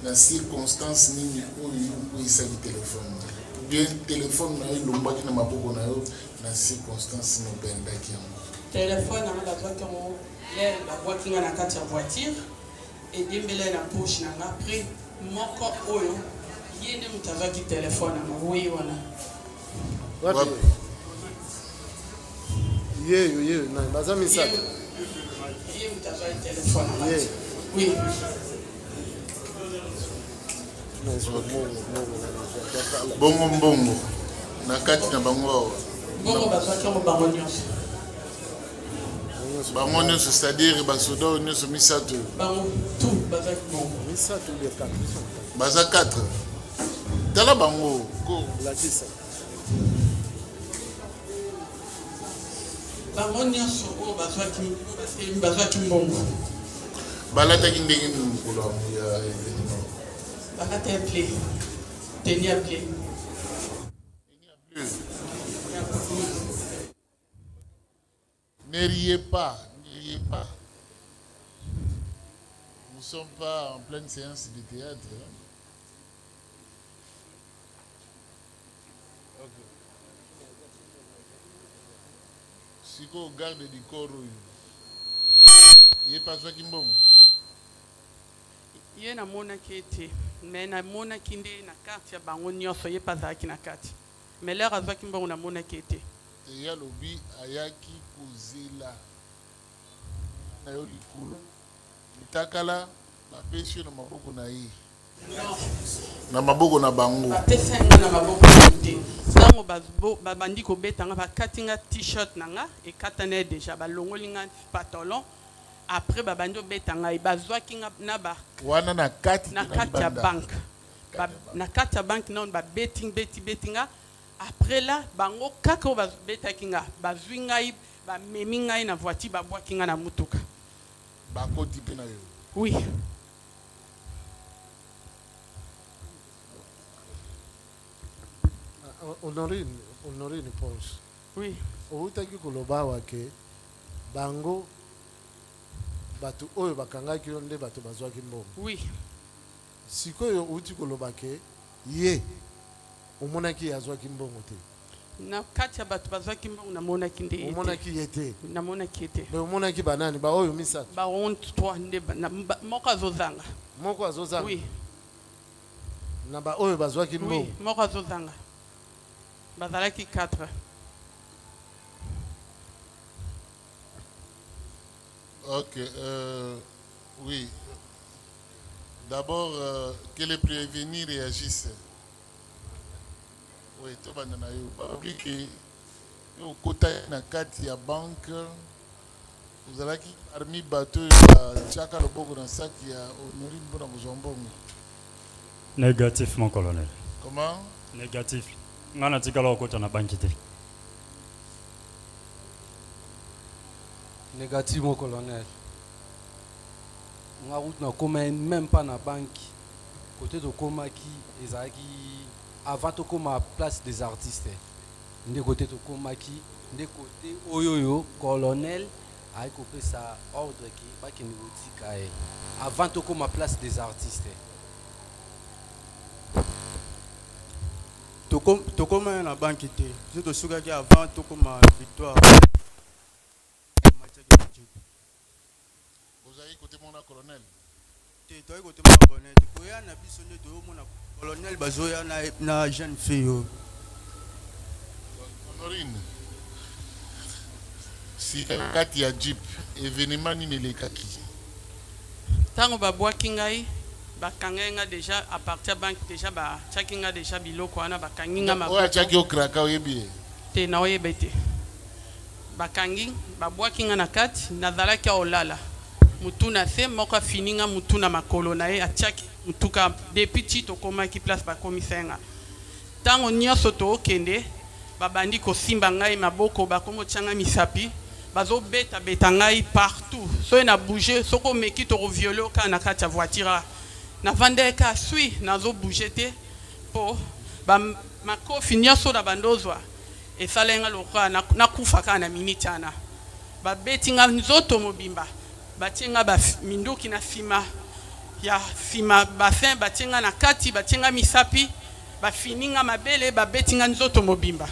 la circonstance ni où il s'agit de téléphone? Ou bien téléphone na ilomba qui na maboko na yo na circonstance no benda ki yango. Téléphone na bazwa kango le la boîte na kati ya voiture et dembele na poche na après moko oyo yende mutazaki téléphone na oui wana. Wapi? Ye, na baza misaka. Ye mutazaki téléphone na. Oui. Bongo na kati na bango bongo bazwaki yango bango nyonso. Bango nyonso, c'est-à-dire basoda nyonso misato bango tout bazwaki bongo misato les 4 baza 4 tala bango ko la 10 bango nyonso oyo bazwaki mbongo balataki ndenge nini mokolo ya événement balata ya ple teni ya ple ne riez pas. Nous ne sommes pas en pleine séance de théâtre. Okay. Si vous regardez du corps, il n'y a pas ça qui me ye namonaki ete me namonaki nde na karte ya bango nyonso ye mpe azalaki na kati me lere azwaki mbongo namonaki ete ya lobi ayaki kozela na yo likolo litakala bapesi yo na maboko na ye na maboko na bango bapesi yango na maboko na te ntango babandi kobeta nga bakati nga t-shirt na nga ekatana deja balongoli nga pantalon après babandi obeta ngai bazwaki nga na ba wana na kati ya banque na kati ya banque non beti nga après là bango kaka oyo babetaki nga bazwi ngai bamemi ngai na voiture babwaki nga na mutuka bakoti mpe na yo. Oui. Honorine Ponce. Oui. Outaki koloba wake bango batu oyo bakangaki yo nde bato bazwaki mbongo. Oui. Sikoyo uti koloba ke ye omonaki azwaki mbongo te. Na kati ya bato bazwaki mbongo namonaki nde ete. Omonaki ye te. Namonaki ete. Me omonaki banani ba oyo misatu. Ba on 3 nde moko azozanga. Moko azozanga. Oui. Na ba oyo bazwaki mbongo. Oui, moko azozanga. Bazalaki 4. Ok, oui. D'abord, que les prévenus réagissent. Oui, tout le monde a eu. Au côté de la banque, vous avez parmi bateau, chaque lobo dans sac qui a honoré une bonne jambon. Négatif, mon colonel. Comment? Négatif. On a dit que l'on a banque. Négatif, mon colonel. On a même pas na banque. Côté de Komaki, avant de la place des artistes. De côté de Komaki, de côté Oyoyo, colonel, a coupé sa ordre qui pas qu'il nous avant de la place des artistes. Tokoma na banque te. Je te souviens qu'avant Tokoma victoire. Vous avez côté mon colonel. Tu as côté mon colonel. Tu as un avis sonné de mon colonel Bazoya na jeune fille. Honorine. Si kati ya jeep événement ni lekaki. Tango babwaki ngai bakangenga déjà à partir banque déjà ba chakinga déjà biloko wana bakanginga maboko. Oya chaki okraka oyebi. Te na oyebete. Bakangi babwakinga na kati nazalaki olala. Mutuna se moko fininga mutuna makolo na ye atiaki mutuka depuis tito komaki place ba komisenga. ntango nyonso tookende babandi kosimba ngai maboko bakomotianga misapi bazobeta ngai partout soki na bouge soko omeki tokoviole okaa na kati ya voiture navandeka sui nazobouge te mpo makofi nyonso na bandozwa esalenga lokola nakufa kaka na miniti wana babeti nga nzoto mobimba batie nga minduki na nsima ya nsima basin batie nga na kati batie nga misapi bafini nga mabele babeti nga nzoto mobimba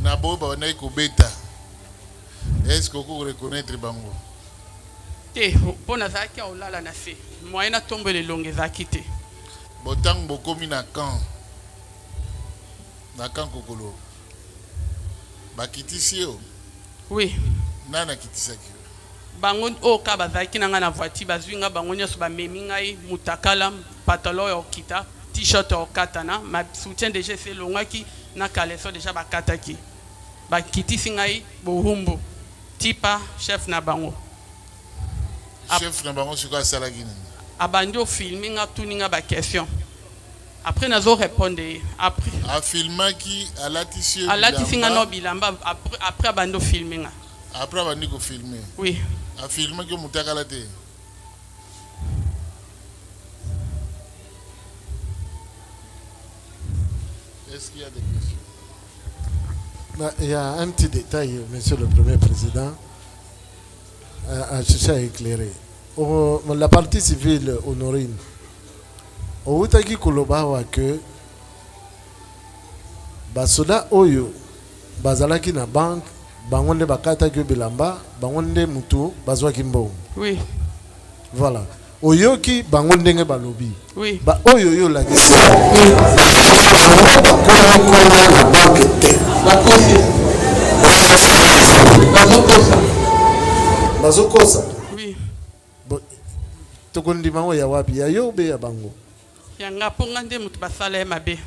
na boyo babandaki kobeta est-ce que oko reconnaître bango te mpo nazalaki aolala na se moye na tombo elongo ezalaki te botango bokomi na camp kokolo bakitisi yo oui nani akitisaki yo bango oyo ka bazalaki na ngai na voiture bazwi nga bango nyonso bamemi ngai mutakala pantalon ya okita t-shirt ya okatana ma soutien déjà ese elongwaki na kaleso déjà bakataki bakitisi ngai bohumbu tipa chef na bango chef na bango sikoyo asalaki nini abandi ofilme nga tuni nga baquestion après nazo répondre après afilmaki alatisi nga no bilamba après abandi ofilme nga après abandi kofilme oui afilmaki omutakala te est-ce qu'il y a des questions? Il y a un petit détail, Monsieur le Premier Président, à chercher à éclairer. La partie civile honorine, au Outaki Kolobawa que Basoda Oyo, Bazalaki na banque, Bangonde Bakata Bilamba, Bangonde Mutu, Bazwa Kimbo. Oui. Voilà. Oyoki Bangonde Balobi. Oui. Ba Oyo la Bazokosa. Oui. Tokondima ya wapi ya yo be ya bango. Yanga ponga nde mutu basala mabe.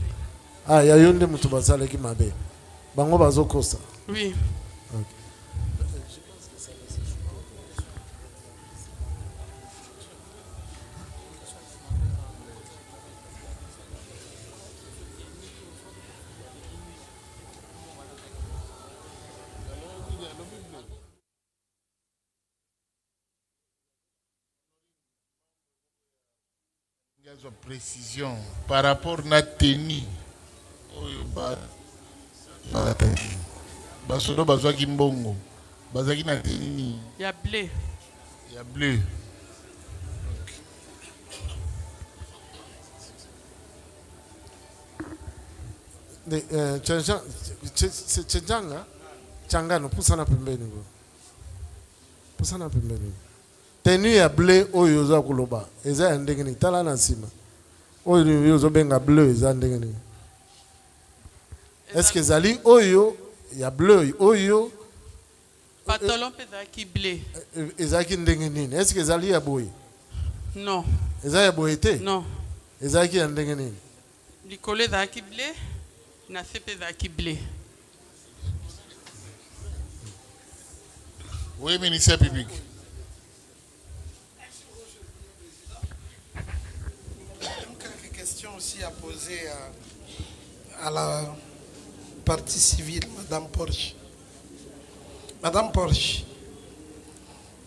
Ah ya yo nde mutu basala ki mabe. Bango bazokosa. Oui. Okay. Précision par rapport à tenue. Basodo bazwa kimbongo. Bazaki na tenue. Il y a bleu. Il y a bleu. Changa changano pusana pembeni go. Pusana pembeni. Tenue ya bleu oyo za kuloba eza ya ndenge ni tala na nsima oyo yozo benga bleu eza ndenge ni est-ce que zali oyo ya bleu oyo pantalon peza ki bleu eza ki ndenge nini est-ce que zali ya boy non eza ya boy te non eza ki ya ndenge nini likolo eza ki bleu na se peza ki bleu. Oui, ministère public. Quelques questions aussi à poser à la partie civile, Madame Porsche. Madame Porsche,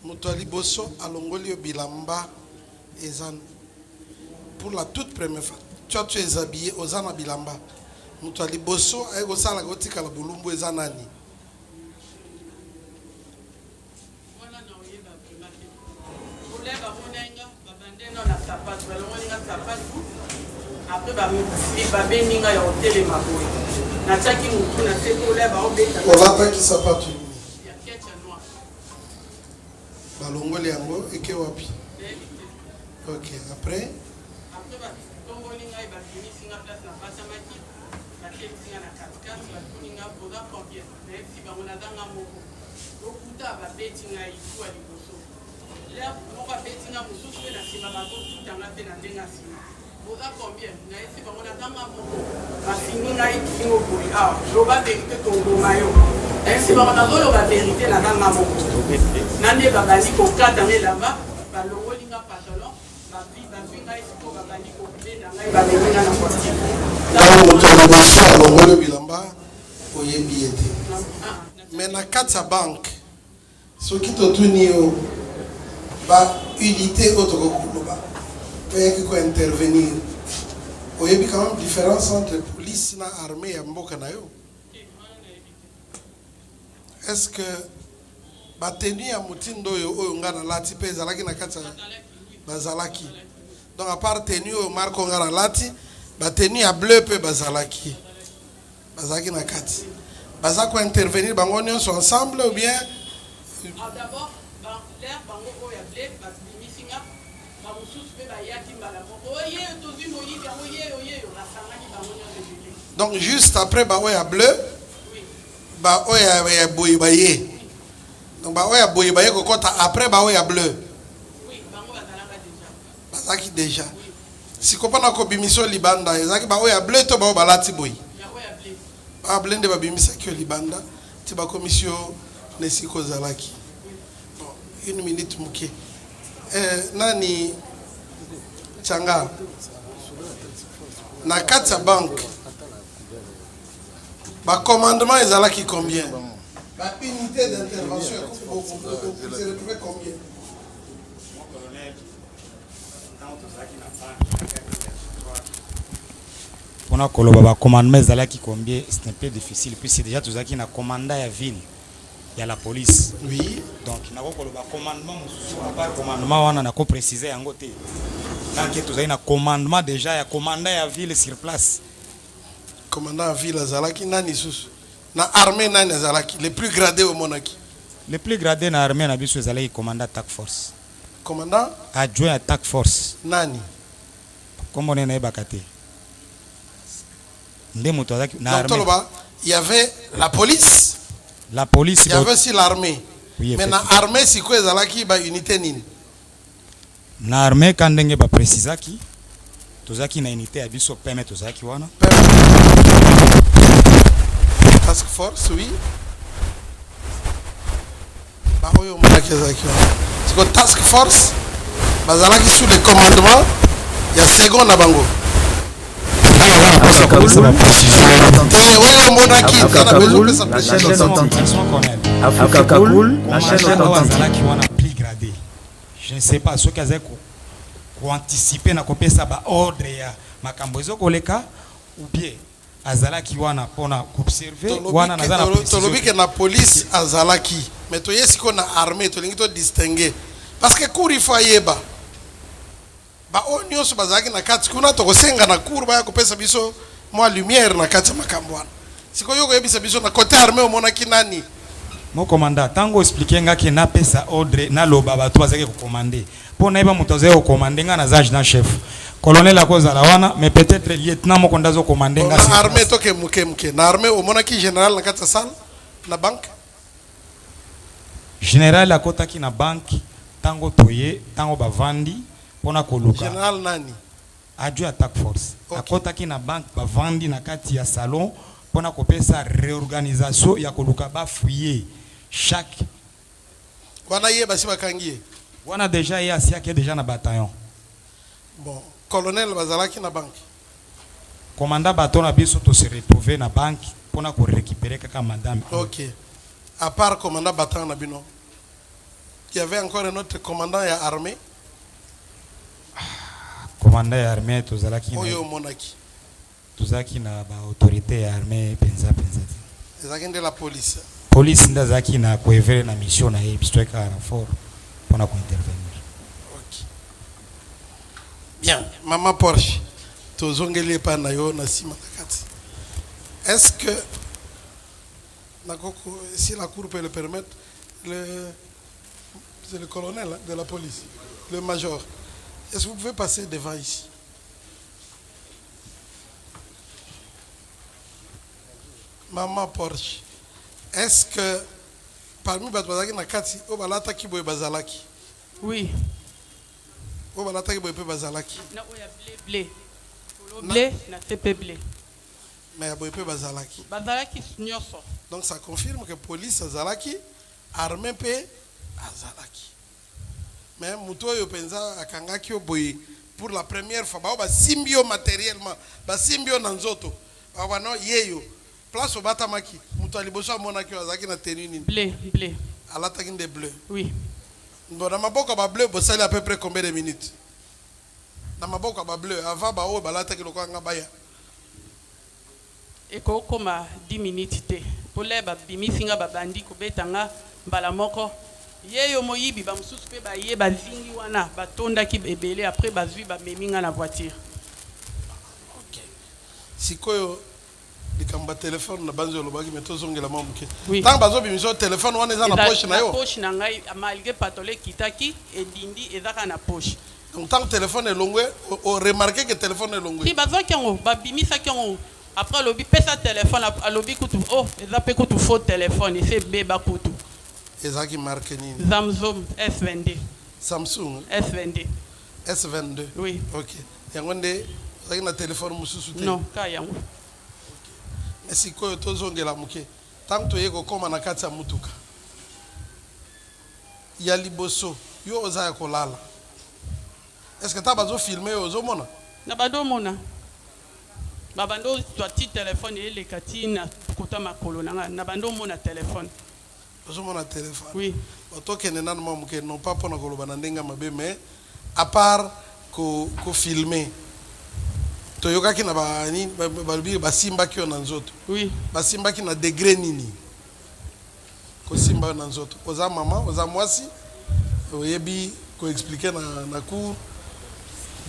Moutouali Bosso, Alongolio Bilamba, Ezan. Pour la toute première fois, tu es habillé aux Zana Bilamba. Moutouali Bosso, Ego Sala Gotika la Boulumbo Ezanani. Après babenga ya hotel maboy na taki mutu na seko le ba obeta olata ki sapatu ya kecha noir balongoli yango eke wapi OK après ba tongoli ngai ba fini singa place na pasamaki ba ketinga na katkat ba tuninga boda combien mais si ba mona danga moko okuta ba betinga ifu ali boso le mo ba betinga mususu na sima ba ko tutanga pe na ndenga sima. Vous avez combien? Si vous avez un peu de temps, vous avez vérité ton maillot. Si vous avez la vérité, la dame maman. Nande babani ko kata me là-bas, ba longo linga pantalon, ba vi ba vinga isiko babani ko blé na ngai Mais na kati ya banque soki totuni yo ba unité autre koloba oyaki ko intervenir oyebi quand même différence entre police na armée ya mboka na yo. Est-ce que batenu ya motindo oyo nga na lati pe ezalaki na kati ya bazalaki? Donc à part tenue oyo marko nga na lati batenu ya bleu pe bazalaki na kati baza ko intervenir bango nyonso ensemble ou bien d'abord l'air bango oyo ya bleu bamisinga bamosusu mpe bayaki mbala moko oye tozwi moyibi yango oye basangani bango nyonso. Donc juste après ba oyo ya bleu ba oyo ya boye baye. Donc ba oyo ya boye baye kokota après ba oyo ya bleu. Oui, bango bazalaka déjà. Bazaki déjà. Si kopana ko bimiso libanda ezaki ba oyo ya bleu to ba oyo balati boye. Ya oyo ya bleu. Ba blende ba bimisaki libanda ti ba commission nesiko zalaki. Bon, une minute muke. Nani Changa na kati ya banque ba commandement ezalaki combien? Ba unité d'intervention vous se retrouvez combien? Pour nous, le commandement est combien? C'est un peu difficile. Puis c'est déjà tout ça qui est commandant à ville. Il y a la police. Oui. Donc, il y a le commandement, on a précisé en côté. Tant que tout ça, il y a commandement déjà, il y a commandant à ville sur place. Commandant à ville, Zalaki, nani sous. Na armée, nani Zalaki, les plus gradés au Monaki. Les plus gradés dans l'armée, na biso Zalaki, commandant attack force. Commandant? Adjoint attack force. Nani? Comme on est na bakate. Donc, il y avait la police. La police. Il y avait aussi l'armée. Oui, mais dans l'armée, c'est quoi Zalaki, ba unité nini? Na armée, quand on a précisé qui, tout ça qui na unité à biso permet tout ça qui wana. Task force, oui. Bah oui, on m'a dit c'est que task force, bah Zalaki sous le commandement, il y a second na bango. Je ne sais pas ce qu'ils ont anticipé na kopesa ba ordre ya makambo ezo koleka ou bien azalaki wana pona observer wana nazana tolobi ke na police azalaki mais to yesiko na armée to lingi to distinguer parce que cour faut yeba ba onyo so bazaki na kati kuna to kosenga na cour ba ya kopesa biso moi lumière na kati makambo wana siko yoko yebisa biso na côté armée o mona kinani mon commandant tango expliquer nga ke na pesa ordre na loba ba to bazaki ko commander pona iba mutoze ko commander nga na zage na chef colonel akoza la wana mais peut-être lieutenant mo kondazo commander nga na armée to ke muke na armée o mona ki général na kati salle na banque général akotaki na banque tango toye tango bavandi pona koluka général nani adjoint attack force akotaki na banque bavandi na kati ya salon pona kopesa réorganisation ya koluka ba fouiller chaque wana ye basi bakangie wana déjà ye asiaki déjà na bataillon. Bon colonel bazalaki na banque commandant bateau na biso to se retrouver na banque pona ko récupérer kaka madame. OK. À part commandant bataillon na bino, il y avait encore un autre commandant ya armée. Commandant ya armée to zalaki oyo monaki. Tuzaki na ba autorité ya armée penza. Ezaki de la police. Police ndazaki na koevere na mission na ye biso ka renfort pona ko intervenir. OK. Bien, maman Porsche. Tozongeli pa na yo na sima nakati. Est-ce que si la cour peut le permettre, c'est le colonel de la police, le major. Est-ce que vous pouvez passer devant ici? Maman Porsche, est-ce que parmi Batwazaki Nakati, Obalata Kiboy Bazalaki? Oui. Obalata Kiboy Bazalaki? Na oya blé. Blé, na tepe blé. Mais Aboy Bazalaki? Bazalaki nyoso. Donc ça confirme que police Azalaki, armée pe Azalaki. Mais Muto yo penza akangaki oboy pour la première fois ba simbio matériellement ba simbio na nzoto ba no yeyo place obatamaki muto aliboso amona ki azaki na tenue nini bleu alataki de bleu oui bon na maboko ba bleu bo sali à peu près combien de minutes na maboko ba bleu avant ba o balataki lokwa nga baya ekokoma 10 minutes te pole babimisinga babandi kobetanga mbala moko yeyo moyibi bamosusu mpe baye bazingi wana batondaki ebele après bazwi bameminga na voiture. Sikoyo likambo telefone na banzo lobaki metozongela mamuke oui. Tant bazo bimiso telefone wana eza na poche na yo poche na ngai malgré patole kitaki edindi ezaka na poche donc tant téléphone elongwe o remarquer que téléphone elongwe si bazaki yango babimisaki yango après lobi pesa téléphone alobi kutu oh eza pe kutu faux téléphone ese beba kutu ezaki marque nini Samsung S22 Samsung S22 S22 oui ok yango nde ezaki na téléphone mususu te non ka yango mais sikoyo tozongela muke tant toye kokoma na kati ya mutuka ya liboso yo oza ya kolala est-ce que ta bazo filmer yo ozomona na bado mona babando twati téléphone eleka ti na kota makolo na bando mona téléphone ozomona téléphone oui otokende nanu mamuke non pas mpona koloba na ndenge mabe mais à part ko filmer toyokaki na balobi basimbaki yo na nzoto oui basimbaki na degré nini kosimba yo na nzoto oza mama oza mwasi oyebi koexplike na cour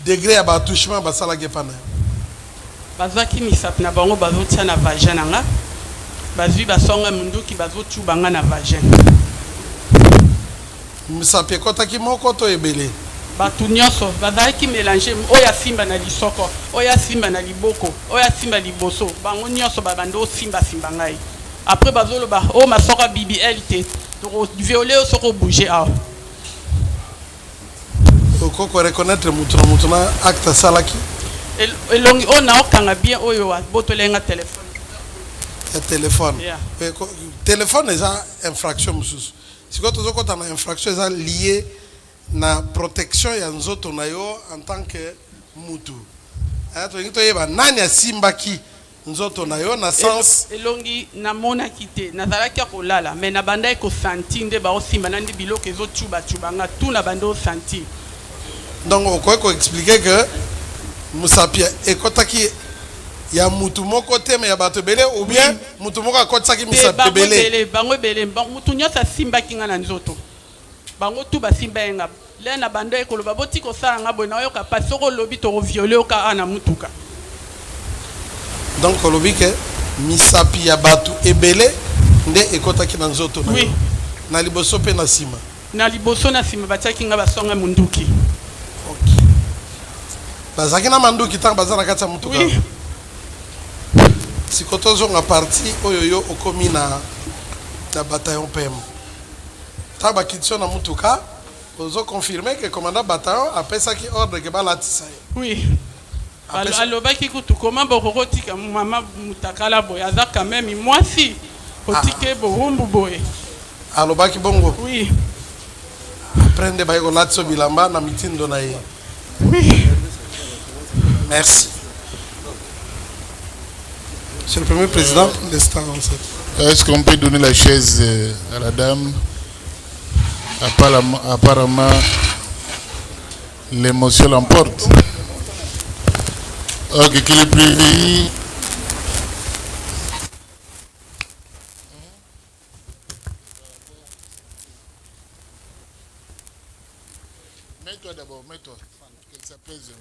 degré ya batouchement basalaki epa na yo bazwaki misapi na bango bazotia na vagin na nga bazwi basonga munduki bazotuba nga na vagin misapi ekotaki moko to ebele bato nyonso bazalaki mélange oyo asimba na lisoko oyo asimba na liboko oyo asimba liboso bango nyonso babanda osimbasimba ngai après bazoloba o masoka BBL te tokoviole yo soko bouge awa okoko reconnaître mutu na acte asalaki elongi oyo naokanga bien oyo abotolenga telefone ya telefone yeah. Telefone eza infraction mosusu sikoyo tozokota na infraction eza lié na protection ya nzoto na yo en tant que mutu tolingi toyeba nani asimbaki nzoto na yo na sens elongi namonaki te nazalaki ya kolala mais na banda ekosanti nde baosimba na ndi biloko ezotuba nga tu na banda osanti donc okoki koexplike que musapi ekotaki ya mutu moko te me ya bato ebele ou bien mutu moko akotisaki misapi ebele bango ebele mutu nyonso asimbaki nga na nzoto bango tu basimba yenga le na banda ekoloba boti kosala nga boye nayoka pasi soko olobi tokoviole oka ana mutuka donc olobi ke misapi ya bato ebele nde ekotaki na nzoto na yo na liboso mpe na nsima na liboso na nsima batiaki nga basonga munduki bazalaki na manduki ntango baza na kati ya mutuka siko tozonga parti oyo yo okomi na bataillon pem ntango bakitio na mutuka ozoconfirme ke commandant bataillon apesaki ordre ke balatisa ye oui alobaki kutu koma bokokotika mama mutakala boye aza quand même mwasi otike borumbu boye alobaki bongo oui après nde baye kolatisa bilamba na mitindo na ye oui merci Monsieur le Premier Président, pour l'instant, est-ce qu'on peut donner la chaise à la dame? Apparemment, l'émotion l'emporte. Ok, qu'il est privé. Mets-toi d'abord, mets-toi. Qu'elle s'apaise.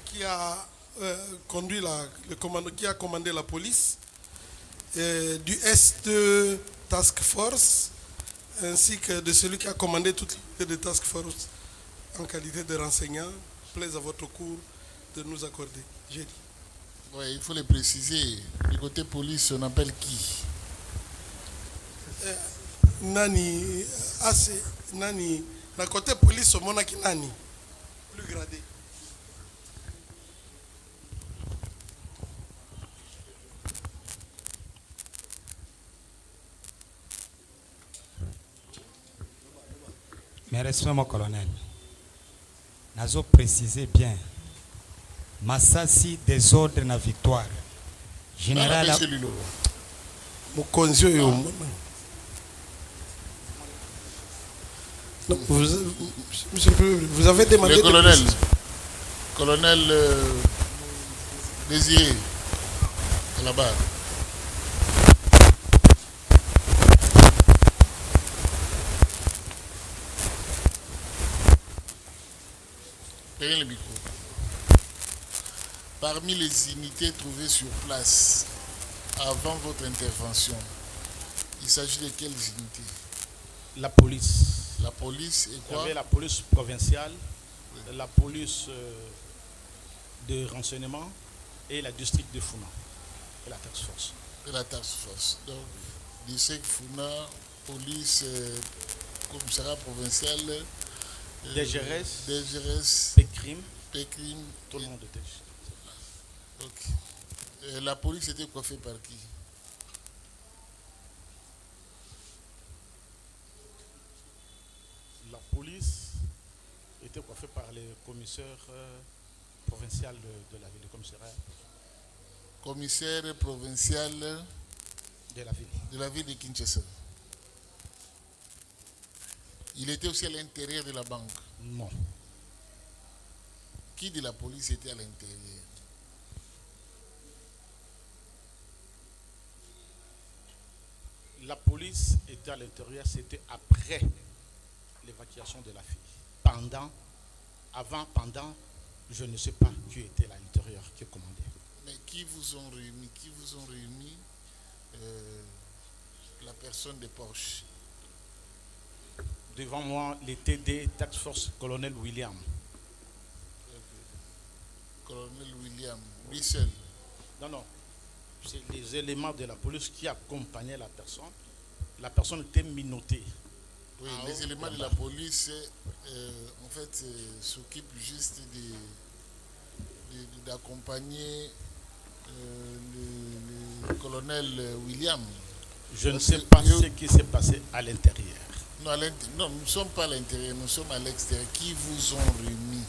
Qui a conduit qui a commandé la police, du S2 Task Force, ainsi que de celui qui a commandé toute l'unité de Task Force en qualité de renseignant, plaise à votre cours de nous accorder. J'ai dit. Oui, il faut le préciser. Du côté police, on appelle qui? Nani, Nani, la côté police, on a qui Nani, plus gradé. Mais respect mon colonel. Nazo préciser bien. Massasi désordre na victoire. Général. Vous avez demandé. Le colonel. Colonel Désiré. Là-bas. Prenez le micro. Parmi les unités trouvées sur place avant votre intervention, il s'agit de quelles unités? La police. La police et quoi? Il y avait la police provinciale, la police de renseignement et la district de Funa et la task force. Et la task force. Donc, district Funa, police, commissariat provincial, DGRS, PCRIM, tout le monde était. Ok. La police était coiffée par qui? La police était coiffée par les commissaires provinciaux de la ville, le commissariat. Commissaire provincial de la ville de Kinshasa. Il était aussi à l'intérieur de la banque? Non. Qui de la police était à l'intérieur? La police était à l'intérieur, c'était après l'évacuation de la fille. Pendant, je ne sais pas qui était à l'intérieur, qui commandait. Mais qui vous ont réuni? La personne de Porsche. Devant moi, les TD, Task Force, colonel William. Colonel William, lui seul? Non. C'est les éléments de la police qui accompagnaient la personne. La personne était minottée. Oui, les éléments de la police, en fait, s'occupent juste d'accompagner le colonel William. Je ne sais pas ce qui s'est passé à l'intérieur. Non, nous ne sommes pas à l'intérieur, nous sommes à l'extérieur. Qui vous ont remis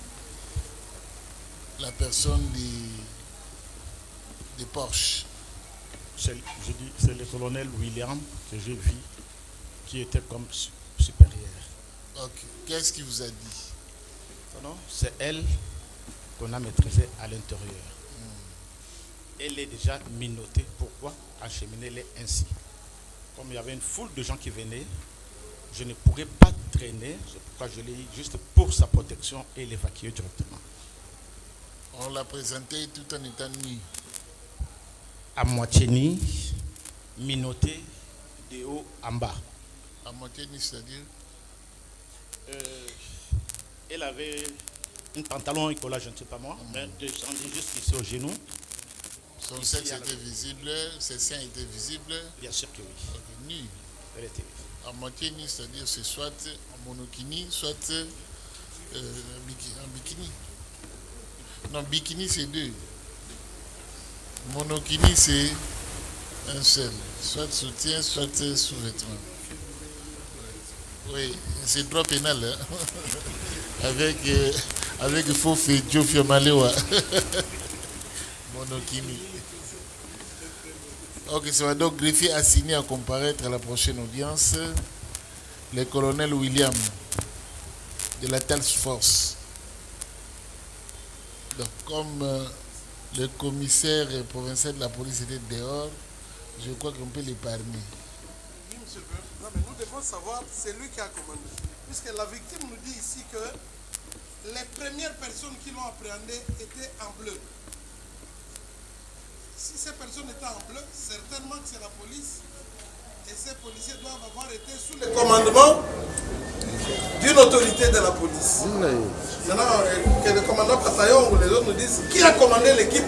la personne des Porsche? C'est le colonel William que j'ai vu qui était comme supérieur. Ok. Qu'est-ce qu'il vous a dit? Non, c'est elle qu'on a maîtrisée à l'intérieur. Elle est déjà minottée. Pourquoi acheminer-les ainsi? Comme il y avait une foule de gens qui venaient, je ne pourrais pas traîner. C'est pourquoi je l'ai juste pour sa protection et l'évacuer directement. On l'a présenté tout en étant nu. À moitié nu, minotté de haut en bas. À moitié nu, c'est-à-dire? Elle avait un pantalon et collage, je ne sais pas moi, mais descendu juste ici au genou. Son sexe était visible, ses seins étaient visibles? Bien sûr que oui. Nu. Elle était. À moitié nu, c'est-à-dire c'est soit en monokini, soit en bikini. Non, bikini c'est deux. Monokini c'est un seul. Soit soutien, soit sous-vêtement. Oui, c'est droit pénal. Hein? avec faux fait Diofio Malewa. Monokini. Ok, ça va donc greffier assigné à comparaître à la prochaine audience le colonel William de la Task Force. Donc, comme le commissaire provincial de la police était dehors, je crois qu'on peut l'épargner. Oui, monsieur le président. Non, mais nous devons savoir, c'est lui qui a commandé. Puisque la victime nous dit ici que les premières personnes qui l'ont appréhendé étaient en bleu. Si ces personnes étaient en bleu, certainement que c'est la police. Et ces policiers doivent avoir été sous le commandement d'une autorité de la police. Maintenant, que le commandant Bataillon ou les autres nous disent qui a commandé l'équipe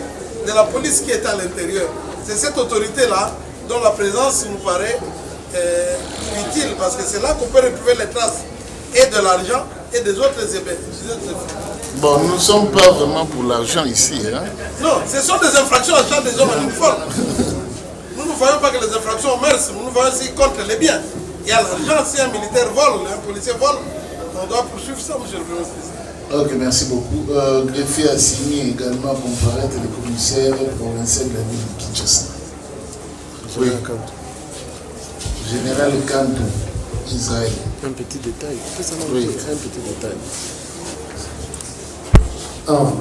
de la police qui était à l'intérieur. C'est cette autorité-là dont la présence nous paraît utile parce que c'est là qu'on peut retrouver les traces et de l'argent et des autres effets. Bon, nous ne sommes pas vraiment pour l'argent ici. Hein? Non, ce sont des infractions à charge des hommes en uniforme. Nous ne voyons pas que les infractions au mœurs, nous voyons aussi contre les biens. Il y a l'argent, si un militaire vole, un policier vole, On doit poursuivre ça, monsieur le Premier président. Ok, merci beaucoup. Greffier a signé également à comparaître le commissaire provincial de la ville de Kinshasa. Oui. Général Kantou, Israël. Un petit détail. Oui. Un petit détail.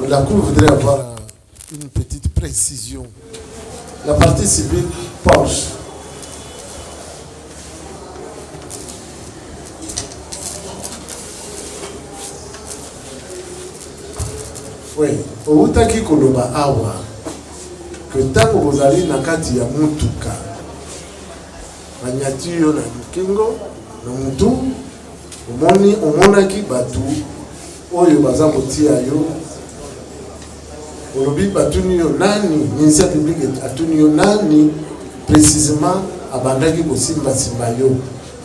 La Cour voudrait avoir une petite précision. La partie civile Porsche. Oui, outaki koloba awa que ntango bozali na kati ya mutuka banyati yo na kingo na mutu omonaki bato oyo baza kotia yo olobi batuni yo nani ministère public atuni yo nani précisément abandaki kosimbasimba yo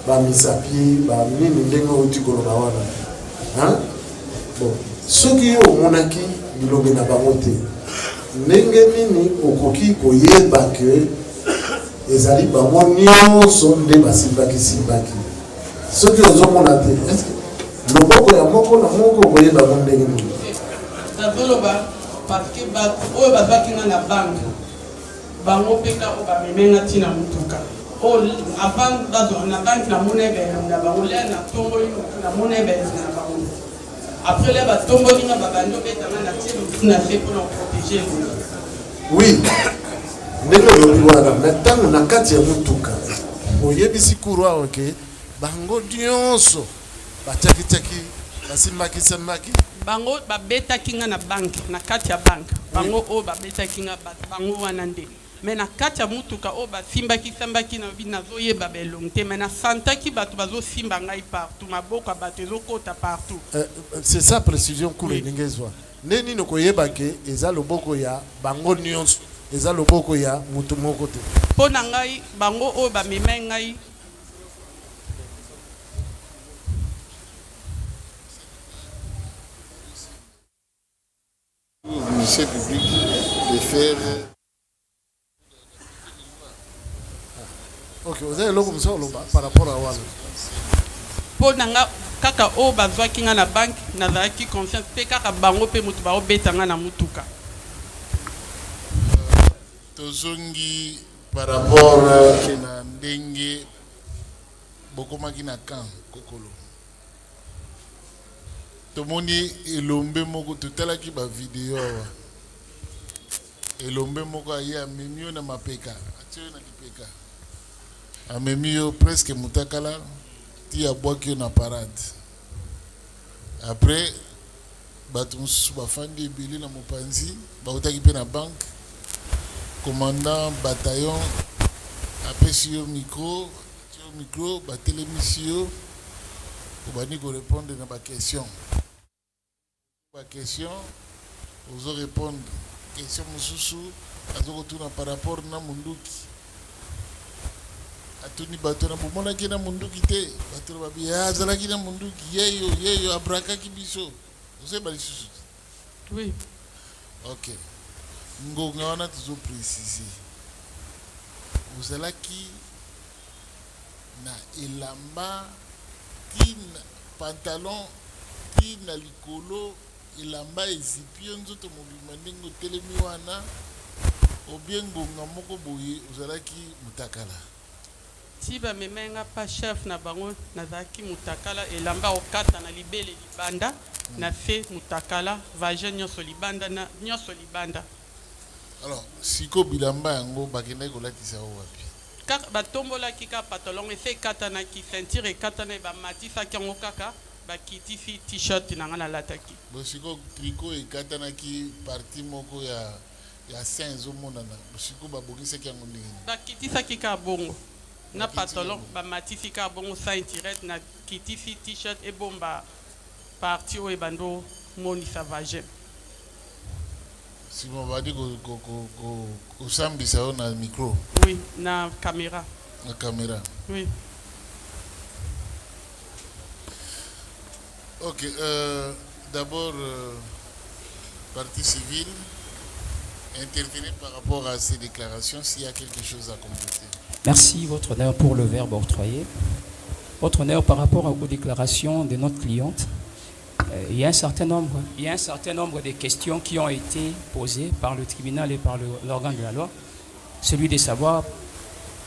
bamisapi banini ndenge outi koloba wana bon soki yo omonaki bilobe na bango te ndenge nini okoki koyeba ke ezali bango nyonso nde basimbaki soki ozomona te loboko ya moko na moko koyeba bango ndenge nini nazoloba parceke bato oyo bazwaki nga na banke bango mpe ka oyo bamemenga ntina motuka oyo na banke namona ebele na bango le na tomboli namona ebele na bango après là batomboli nga babandi obetanga na tie motu na se mpona koprotege ngo oui ndenge olobi wana me ntango na kati ya motuka oyebisi kuru awa ke bango nyonso batiakitiaki basimbaki bango babetaki nga na banke na kati ya banke bango oyo babetaki nga bango wana nde me na kati ya motuka oyo basimbaki na bi nazoyeba belongi te me nasantaki bato bazosimba ngai partout maboko ya bato ezokota partout. C'est ça précision kuru elingi ezwa nde nini koyeba ke eza loboko ya bango nyonso eza loboko ya motu moko te mpo na ngai bango oyo bamema ngai au ministère public de faire. Ok, vous avez l'eau par rapport à Walla. Pour nanga kaka o bazwaki nga na banque nazalaki confiance pe kaka bango pe mutu baobetanga na mutuka. Tozongi par rapport na ndenge bokomaki na camp kokolo. Tomoni elombe moko totalaki ba vidéo awa. Elombe moko aya memio na mapeka. Atio na kipeka. Amemio presque mutakala ti abwaki na parade. Après bato mususu bafandi ebele na mopanzi bautaki pe na banque. Commandant bataillon apesi yo micro batelemisi yo obani ko répondre na ba question. Ba question ozo répondre question mususu azoko tuna par rapport na munduki. Atuni bato na bomonaki na munduki te bato babi azalaki na munduki yeyo abrakaki biso ozeba lisusu. Oui. OK. Ngonga wana tuzo préciser. Ozalaki na elamba tina pantalon tina likolo elamba ezipio nzoto mobima ndenge telemi wana obiengonga moko boye ozalaki mutakala. Si bamemenga pa chef na bango nazalaki mutakala elamba okata na libele libanda na fe mutakala vagin nyonso libanda na nyonso libanda. Alors siko bilamba yango bakenda kolatisa wapi? Kaka batombolaki ka pantalon efe katanaki ceinture ekatana bamatisaki yango kaka bakitisi t-shirt na nga nalataki. Bosiko tricot ekatanaki partie moko ya sein ezomonana bosiko babongisaki yango ndenge bakitisaki ka bongo na pantalon bamatisi ka bongo ceinture na kitisi t-shirt ebomba partie oyo ebando monisa vagin. Si on va dire que ça on a micro. Oui, na caméra. La caméra. Oui. Ok. D'abord, partie civile, intervenir par rapport à ces déclarations s'il y a quelque chose à compléter. Merci, Votre Honneur, pour le verbe octroyé. Votre honneur, par rapport aux déclarations de notre cliente, il y a un certain nombre de questions qui ont été posées par le tribunal et par l'organe de la loi. Celui de savoir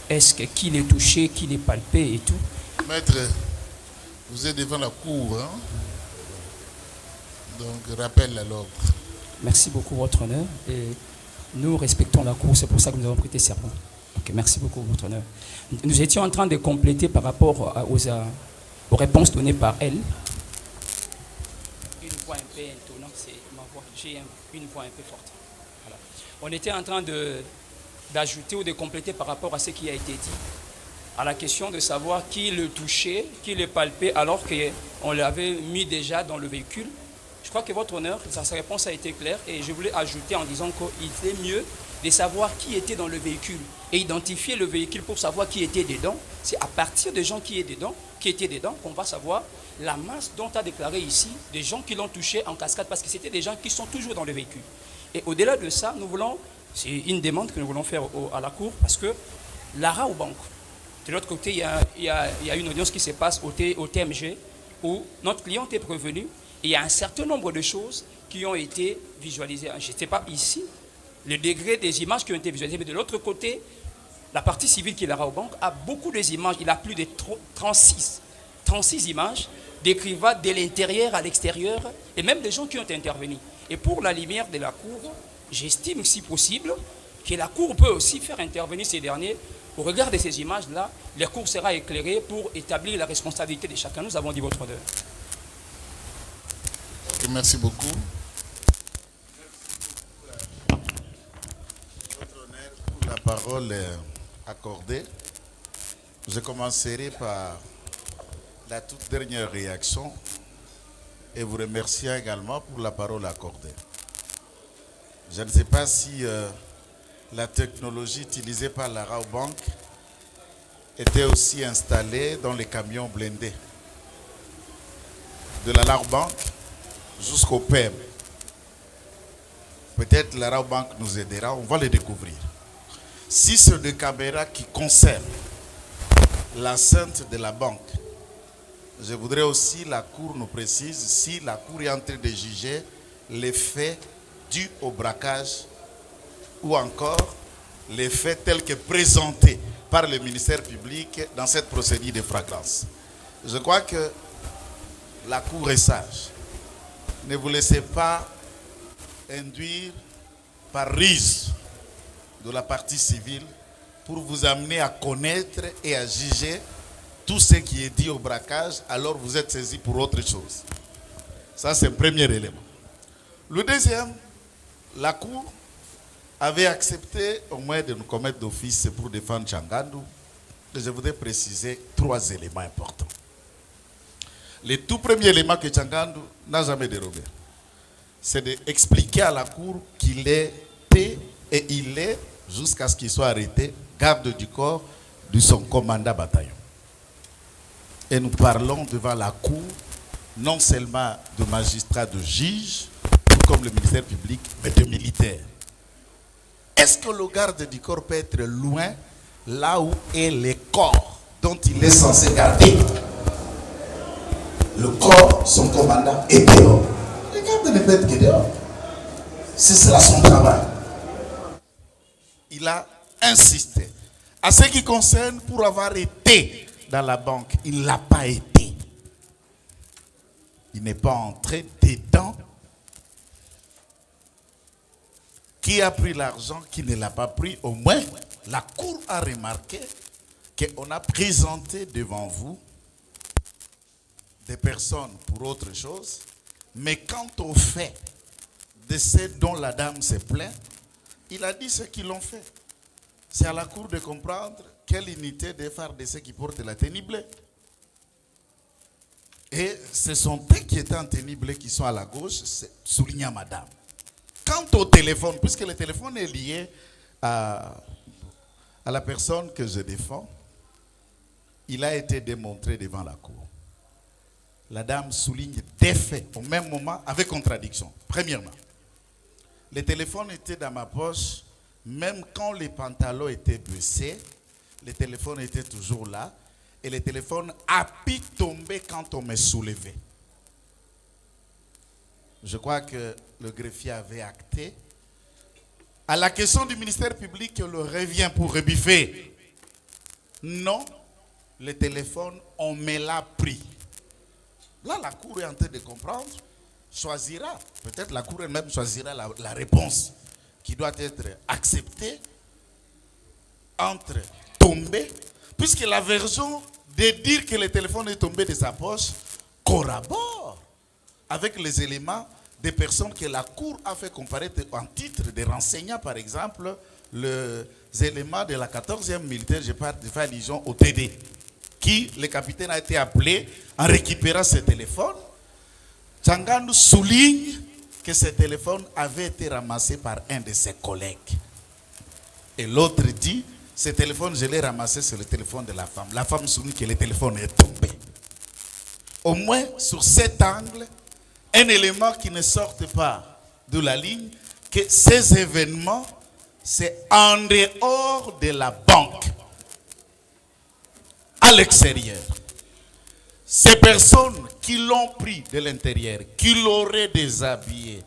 est-ce que qui l'est touché, qui l'est palpé et tout. Maître, vous êtes devant la cour, hein? Donc rappel à l'ordre. Merci beaucoup, votre honneur. Et nous respectons la cour, c'est pour ça que nous avons prêté serment. Ok, merci beaucoup, votre honneur. Nous étions en train de compléter par rapport aux réponses données par elle. Une voix un peu étonnante, c'est ma voix. J'ai une voix un peu forte. Voilà. On était en train d'ajouter ou de compléter par rapport à ce qui a été dit, à la question de savoir qui le touchait, qui le palpait, alors qu'on l'avait mis déjà dans le véhicule. Je crois que votre honneur, sa réponse a été claire et je voulais ajouter en disant qu'il est mieux de savoir qui était dans le véhicule et identifier le véhicule pour savoir qui était dedans. C'est à partir des gens qui étaient dedans qu'on va savoir la masse dont a déclaré ici des gens qui l'ont touché en cascade parce que c'était des gens qui sont toujours dans le véhicule. Et au-delà de ça, c'est une demande que nous voulons faire à la Cour parce que la Raobank, de l'autre côté, il y a une audience qui se passe au TMG où notre client est prévenu. Et il y a un certain nombre de choses qui ont été visualisées. Je ne sais pas ici le degré des images qui ont été visualisées, mais de l'autre côté, la partie civile qui est la Raobank a beaucoup d'images. Il a plus de 36 images décrivant de l'intérieur à l'extérieur et même des gens qui ont intervenu. Et pour la lumière de la Cour, j'estime si possible que la Cour peut aussi faire intervenir ces derniers. Au regard de ces images-là, la Cour sera éclairée pour établir la responsabilité de chacun. Nous avons dit votre honneur. Merci beaucoup. Votre honneur, pour la parole accordée, je commencerai par la toute dernière réaction et vous remercier également pour la parole accordée. Je ne sais pas si la technologie utilisée par la Raobank était aussi installée dans les camions blindés de la Raobank jusqu'au PM. Peut-être la Raobank nous aidera, on va le découvrir. Si c'est des caméras qui concernent l'enceinte de la banque, je voudrais aussi la Cour nous précise si la Cour est en train de juger les faits dus au braquage ou encore les faits tels que présentés par le ministère public dans cette procédure de flagrance. Je crois que la Cour est sage. Ne vous laissez pas induire par ruse de la partie civile pour vous amener à connaître et à juger tout ce qui est dit au braquage, alors vous êtes saisi pour autre chose. Ça, c'est le premier élément. Le deuxième, la Cour avait accepté au moins de nous commettre d'office pour défendre Tchangandu. Je voudrais préciser 3 éléments importants. Le tout premier élément que Tchangandu n'a jamais dérobé, c'est d'expliquer à la Cour qu'il était et il est, jusqu'à ce qu'il soit arrêté, garde du corps de son commandant bataillon. Et nous parlons devant la Cour, non seulement de magistrats, de juges, comme le ministère public, mais de militaires. Est-ce que le garde du corps peut être loin, là où est le corps dont il est censé garder? Le corps, son commandant, est dehors. Le garde ne peut être que dehors. C'est cela son travail. Il a insisté. À ce qui concerne, pour avoir été dans la banque, il ne l'a pas été. Il n'est pas entré dedans. Qui a pris l'argent, qui ne l'a pas pris, au moins, la Cour a remarqué qu'on a présenté devant vous des personnes pour autre chose, mais quant au fait de ce dont la dame se plaint, il a dit ce qu'ils l'ont fait. C'est à la Cour de comprendre quelle unité des phares de ceux qui portent la tenue bleue. Et ce sont eux qui étaient en tenue bleue qui sont à la gauche, soulignant madame. Quant au téléphone, puisque le téléphone est lié à la personne que je défends, il a été démontré devant la Cour. La dame souligne des faits au même moment avec contradiction. Premièrement, le téléphone était dans ma poche, même quand les pantalons étaient baissés, le téléphone était toujours là. et le téléphone a pu tomber quand on me soulevait. Je crois que le greffier avait acté. À la question du ministère public, on le revient pour rebiffer. Non, le téléphone, on me l'a pris. Là, la Cour est en train de comprendre, choisira, peut-elle la Cour elle-même choisira la réponse qui doit être acceptée entre tomber, puisque la version de dire que le téléphone est tombé de sa poche corrobore avec les éléments des personnes que la Cour a fait comparaître en titre de renseignants, par exemple, les éléments de la 14e militaire, je fais allusion au TD, qui, le capitaine a été appelé en récupérant ce téléphone. Tchangandou souligne que ce téléphone avait été ramassé par un de ses collègues. Et l'autre dit, ce téléphone, je l'ai ramassé sur le téléphone de la femme. La femme souligne que le téléphone est tombé. Au moins, sur cet angle, un élément qui ne sorte pas de la ligne, que ces événements, c'est en dehors de la banque, à l'extérieur. Ces personnes qui l'ont pris de l'intérieur, qui l'auraient déshabillé,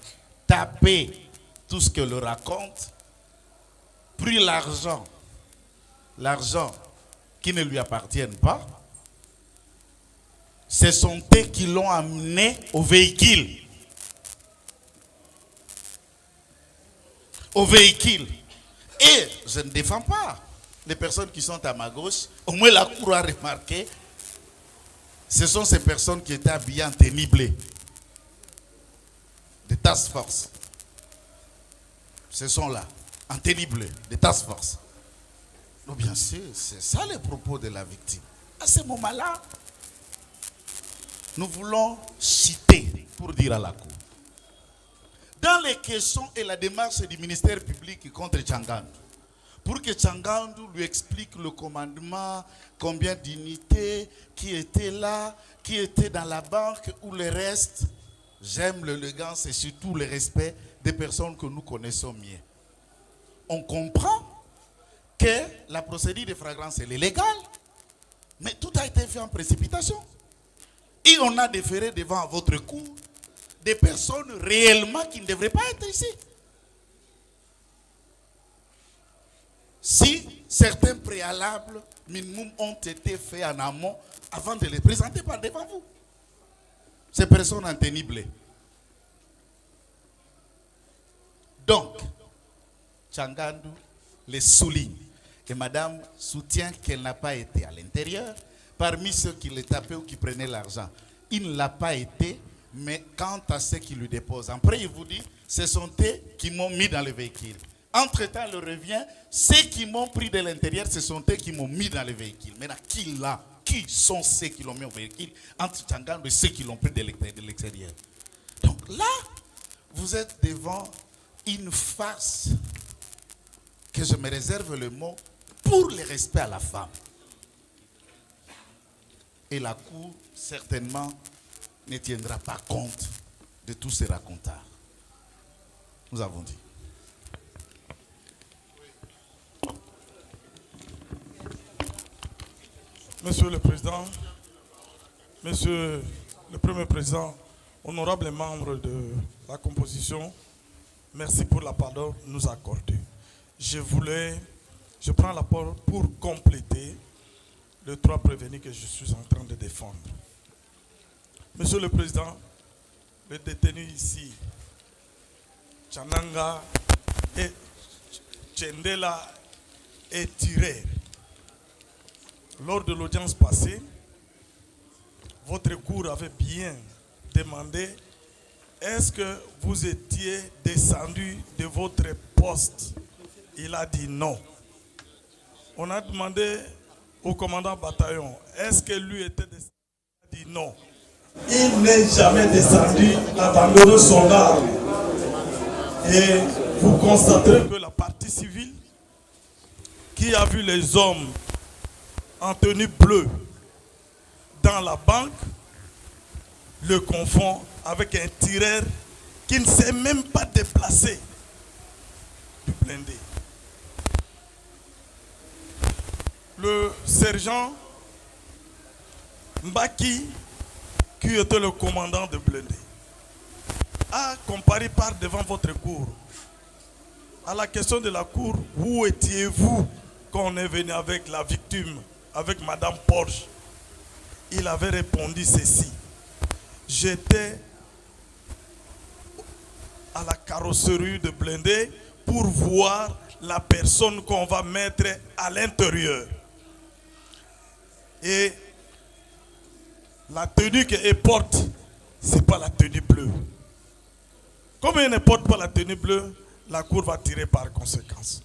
tapé tout ce qu'elle leur raconte, pris l'argent qui ne lui appartient pas, ce sont eux qui l'ont amené au véhicule. Au véhicule. Et je ne défends pas les personnes qui sont à ma gauche. Au moins la Cour a remarqué, ce sont ces personnes qui étaient habillées en tenue bleue. Des task force. Ce sont là, en tenue bleue, des task force. Donc bien sûr, c'est ça le propos de la victime. À ce moment-là, nous voulons citer pour dire à la Cour. Dans les questions et la démarche du ministère public contre Tchangandou, pour que Tchangandou lui explique le commandement, combien d'unités, qui étaient là, qui étaient dans la banque ou le reste, j'aime l'élégance et surtout le respect des personnes que nous connaissons mieux. On comprend que la procédure de flagrance est légale, mais tout a été fait en précipitation. Et on a déféré devant votre cour des personnes réellement qui ne devraient pas être ici. Si certains préalables minimum ont été faits en amont avant de les présenter par devant vous. Ces personnes en tenue bleue. Donc, Tchangandou les souligne. Et madame soutient qu'elle n'a pas été à l'intérieur. Parmi ceux qui les tapaient ou qui prenaient l'argent, il ne l'a pas été, mais quant à ceux qui lui déposent, après il vous dit, ce sont eux qui m'ont mis dans le véhicule. Entre-temps, il revient, ceux qui m'ont pris de l'intérieur, ce sont eux qui m'ont mis dans le véhicule. Maintenant, qui sont ceux qui l'ont mis au véhicule entre Tchangandou et ceux qui l'ont pris de l'extérieur? Donc là, vous êtes devant une farce que je me réserve le mot pour le respect à la femme. Et la Cour, certainement, ne tiendra pas compte de tous ces racontards. Nous avons dit. Monsieur le Président, Monsieur le Premier Président, honorables membres de la composition, merci pour la parole nous accorder. Je prends la parole pour compléter les trois prévenus que je suis en train de défendre. Monsieur le Président, les détenus ici, Tchananga et Tchendela et Tirer. Lors de l'audience passée, votre cour avait bien demandé est-ce que vous étiez descendu de votre poste? Il a dit non. On a demandé au commandant bataillon, est-ce que lui était descendu? Il a dit non. Il n'est jamais descendu abandonner son arme. Et vous constaterez que la partie civile qui a vu les hommes en tenue bleue dans la banque le confond avec un tireur qui ne s'est même pas déplacé du blindé. Le sergent Mbaki, qui était le commandant de blindé, a comparé par devant votre cour. À la question de la cour, où étiez-vous quand on est venu avec la victime, avec Madame Porsche? Il avait répondu ceci: j'étais à la carrosserie de blindé pour voir la personne qu'on va mettre à l'intérieur. Et la tenue qu'elle porte, ce n'est pas la tenue bleue. Comme elle ne porte pas la tenue bleue, la cour va tirer par conséquence.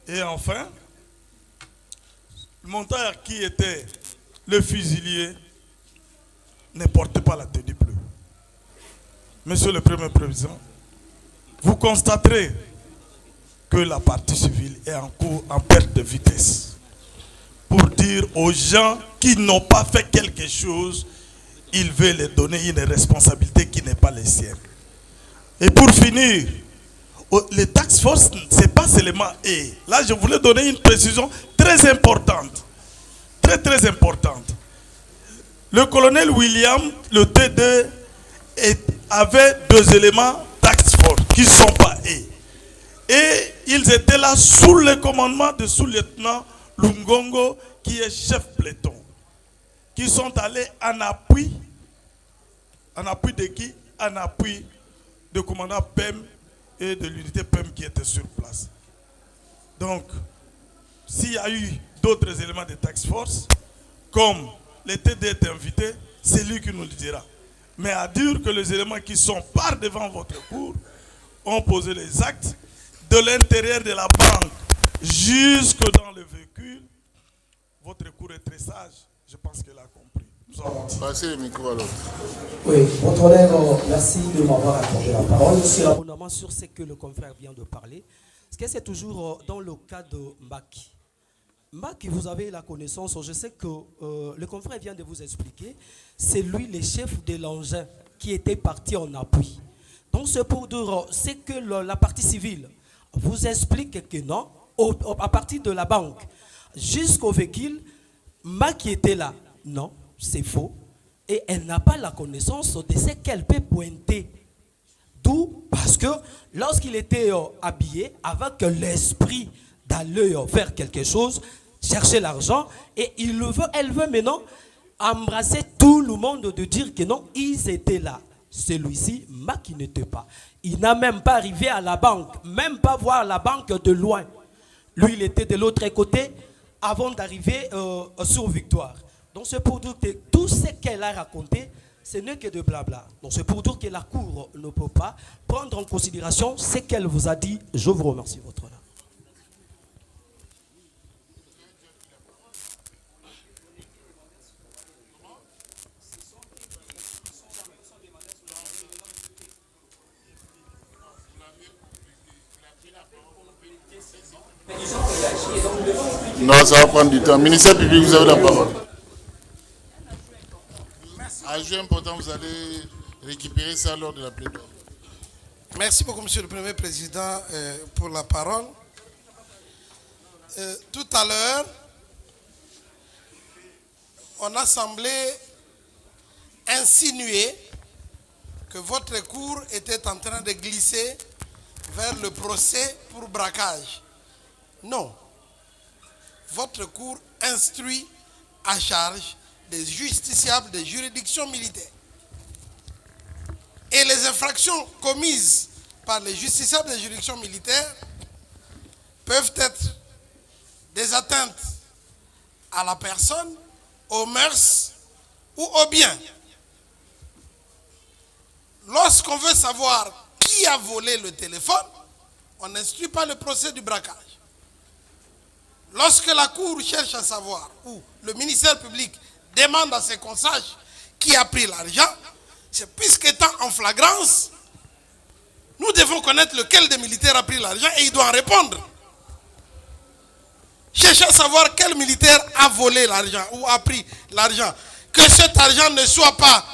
Et enfin, le monteur qui était le fusilier ne portait pas la tenue bleue. Monsieur le Premier Président, vous constaterez que la partie civile est en cours en perte de vitesse. Pour dire aux gens qui n'ont pas fait quelque chose, il veut les donner une responsabilité qui n'est pas les siennes. Et pour finir, les task force, ce n'est pas seulement eux. Là, je voulais donner une précision très importante. Très importante. Le colonel William, le T2, avait 2 éléments task force qui ne sont pas eux. Et ils étaient là sous le commandement de sous-lieutenant Lungongo, qui est chef peloton, qui sont allés en appui de qui? En appui du commandant PEM et de l'unité PEM qui était sur place. Donc, s'il y a eu d'autres éléments de task force, comme le TD est invité, c'est lui qui nous le dira. Mais à dire que les éléments qui sont par devant votre cour ont posé les actes de l'intérieur de la banque jusque dans le véhicule, votre cour est très sage. Je pense qu'elle a compris. Passez le micro à l'autre. Oui, votre honneur, merci de m'avoir accordé la parole. Je suis abondamment sur ce que le confrère vient de parler. Parce que c'est toujours dans le cas de Mbaki. Mbaki, vous avez la connaissance, je sais que le confrère vient de vous expliquer, c'est lui le chef de l'engin qui était parti en appui. Donc c'est pour dire, c'est que la partie civile vous explique que non, à partir de la banque jusqu'au véhicule, Mbaki était là. Non, c'est faux. Et elle n'a pas la connaissance de ce qu'elle peut pointer. D'où, parce que lorsqu'il était habillé, avec l'esprit d'aller faire quelque chose, chercher l'argent, et elle veut maintenant embrasser tout le monde de dire que non, ils étaient là. Celui-ci, Mbaki n'était pas. Il n'a même pas arrivé à la banque, même pas voir la banque de loin. Lui, il était de l'autre côté avant d'arriver sur Victoire. Donc c'est pour dire que tout ce qu'elle a raconté, ce n'est que de blabla. Donc c'est pour dire que la Cour ne peut pas prendre en considération ce qu'elle vous a dit. Je vous remercie, votre honneur. Non, ça va prendre du temps. Ministère public, vous avez la parole. Adjoint important, vous allez récupérer ça lors de la plaidoirie. Merci beaucoup, Monsieur le Premier Président, pour la parole. Tout à l'heure, on a semblé insinuer que votre cour était en train de glisser vers le procès pour braquage. Non. Votre cour instruit à charge des justiciables des juridictions militaires. Et les infractions commises par les justiciables des juridictions militaires peuvent être des atteintes à la personne, aux mœurs ou aux biens. Lorsqu'on veut savoir qui a volé le téléphone, on n'instruit pas le procès du braquage. Lorsque la Cour cherche à savoir, ou le ministère public demande à ce qu'on sache qui a pris l'argent, c'est puisqu'étant en flagrance, nous devons connaître lequel des militaires a pris l'argent et il doit en répondre. Chercher à savoir quel militaire a volé l'argent ou a pris l'argent. Que cet argent ne soit pas,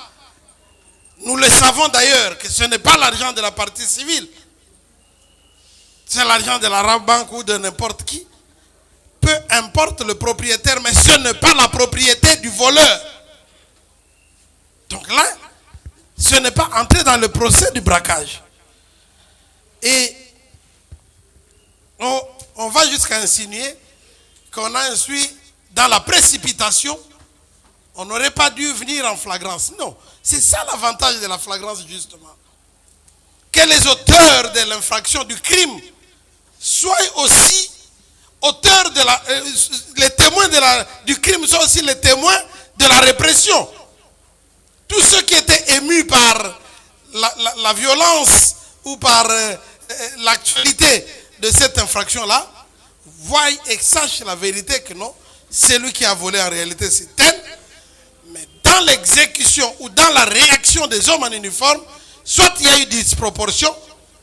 nous le savons d'ailleurs, que ce n'est pas l'argent de la partie civile, c'est l'argent de la Rabank ou de n'importe qui, peut peu importe le propriétaire, mais ce n'est pas la propriété du voleur. Donc là, ce n'est pas entrer dans le procès du braquage. Et on va jusqu'à insinuer qu'on a insuit dans la précipitation, on n'aurait pas dû venir en flagrance. Non, c'est ça l'avantage de la flagrance justement. Que les auteurs de l'infraction du crime soient aussi auteurs de les témoins du crime soient aussi les témoins de la répression. Tous ceux qui étaient émus par la violence ou par l'actualité de cette infraction-là, voient et sachent la vérité que non, celui qui a volé en réalité c'est tel, mais dans l'exécution ou dans la réaction des hommes en uniforme, soit il y a eu disproportion,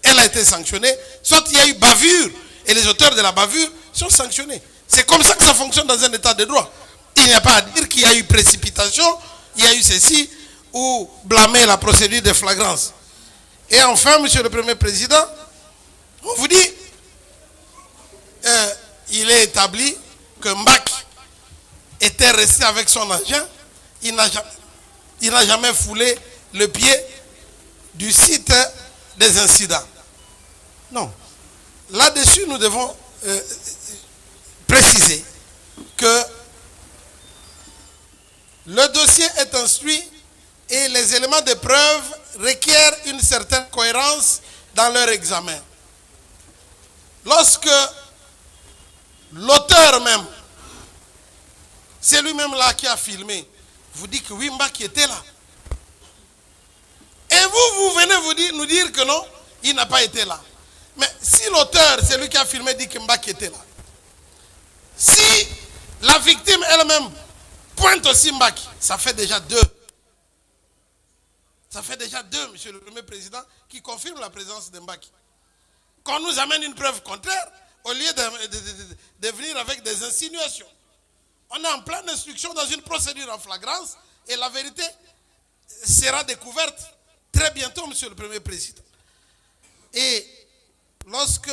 elle a été sanctionnée, soit il y a eu bavure, et les auteurs de la bavure sont sanctionnés. C'est comme ça que ça fonctionne dans un état de droit. Il n'y a pas à dire qu'il y a eu précipitation, il y a eu ceci, ou blâmer la procédure de flagrance. Et enfin, Monsieur le Premier Président, on vous dit, il est établi que Mbaki était resté avec son agent, il n'a jamais foulé le pied du site des incidents. Non. Là-dessus, nous devons préciser que le dossier est instruit et les éléments de preuve requièrent une certaine cohérence dans leur examen. Lorsque l'auteur même, c'est lui-même là qui a filmé, vous dit que oui, Mbaki était là. Et vous venez nous dire que non, il n'a pas été là. Mais si l'auteur, c'est lui qui a filmé, dit que Mbaki était là. Si la victime elle-même pointe aussi Mbaki, ça fait déjà deux. Ça fait déjà deux, Monsieur le Premier Président, qui confirment la présence de Mbaki. Qu'on nous amène une preuve contraire, au lieu de venir avec des insinuations. On est en pleine instruction dans une procédure en flagrance et la vérité sera découverte très bientôt, Monsieur le Premier Président. Et lorsque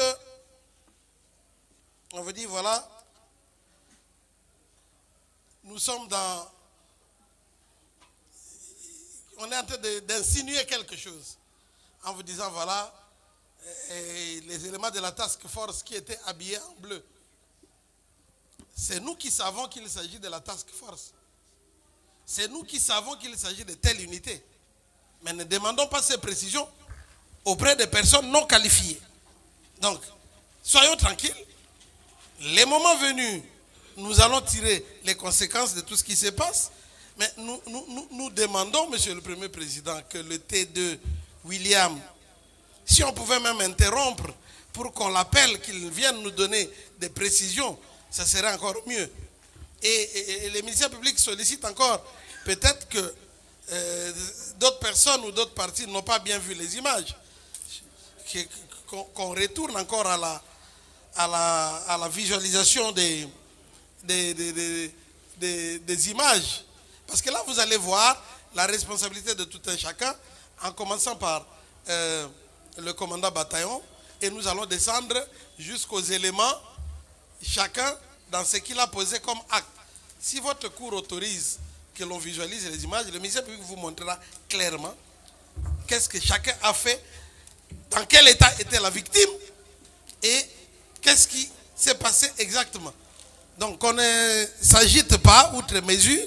on veut dire, voilà, nous sommes dans... On est en train d'insinuer quelque chose en vous disant, voilà, les éléments de la task force qui étaient habillés en bleu. C'est nous qui savons qu'il s'agit de la task force. C'est nous qui savons qu'il s'agit de telle unité. Mais ne demandons pas ces précisions auprès de personnes non qualifiées. Donc, soyons tranquilles. Les moments venus, nous allons tirer les conséquences de tout ce qui se passe. Mais nous demandons, Monsieur le Premier Président, que le T2 William, si on pouvait même interrompre pour qu'on l'appelle, qu'il vienne nous donner des précisions, ça serait encore mieux. Et les ministères publics sollicitent encore, peut-être que d'autres personnes ou d'autres partis n'ont pas bien vu les images, qu'on retourne encore à la visualisation des images. Parce que là, vous allez voir la responsabilité de tout un chacun, en commençant par le commandant bataillon, et nous allons descendre jusqu'aux éléments, chacun dans ce qu'il a posé comme acte. Si votre cour autorise que l'on visualise les images, le ministère public vous montrera clairement qu'est-ce que chacun a fait, dans quel état était la victime, et qu'est-ce qui s'est passé exactement. Donc on ne s'agite pas outre mesure.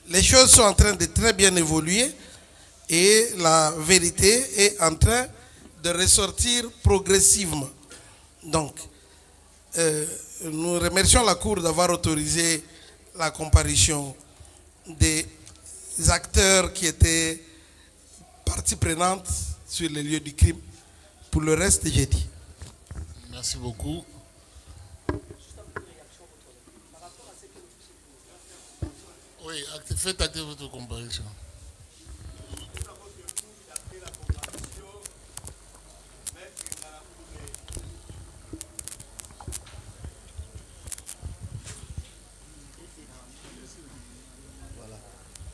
Les choses sont en train de très bien évoluer et la vérité est en train de ressortir progressivement. Donc, nous remercions la Cour d'avoir autorisé la comparution des acteurs qui étaient partie prenante sur les lieux du crime. Pour le reste, j'ai dit. Merci beaucoup. Oui, faites acter votre comparution.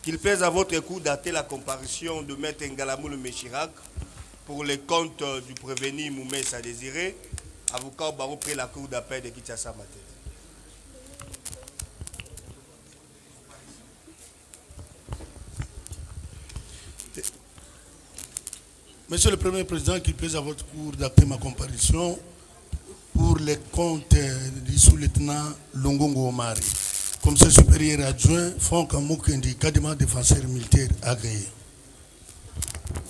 Qu'il plaise à votre coup dater la comparution de Maître Ngalamou le Méchirac pour les comptes du prévenu Moumé Sadésiré, avocat au barreau près la cour d'appel de Kinshasa Matin. Monsieur le Premier Président, qu'il plaise à votre cour d'acter ma comparution pour les comptes du sous-lieutenant Longongo Omari, commissaire supérieur adjoint, Franck Amoukendi, quasiment défenseur militaire agréé.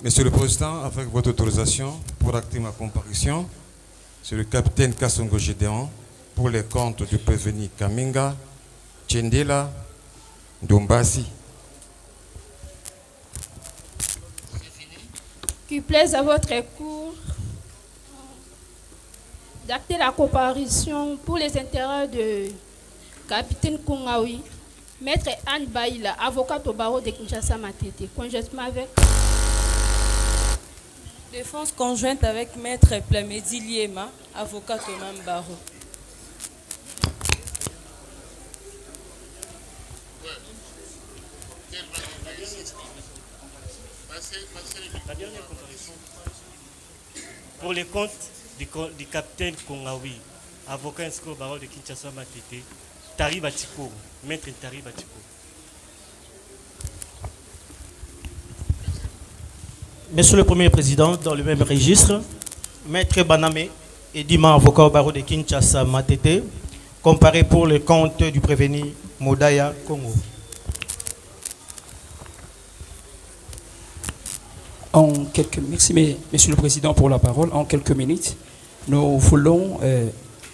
Monsieur le Président, avec votre autorisation pour acter ma comparution, c'est le capitaine Kassongo Gédéon pour les comptes du prévenu Kaminga, Tchendela, Dombasi. Qu'il plaise à votre cour d'acter la comparution pour les intérêts de capitaine Kongawi, maître Anne Baïla, avocat au barreau de Kinshasa Matete, conjointement avec défense conjointe avec maître Plamedi Liema, avocat au même barreau. La dernière comparution pour les comptes du capitaine Kongawi, avocat inscrit au barreau de Kinshasa Matete, Tari Batiko, maître Tari Batiko. Monsieur le Premier Président, dans le même registre, maître Baname Edima, avocat au barreau de Kinshasa Matete, comparé pour le compte du prévenu Modaya Congo. Merci, Monsieur le Président, pour la parole. En quelques minutes, nous voulons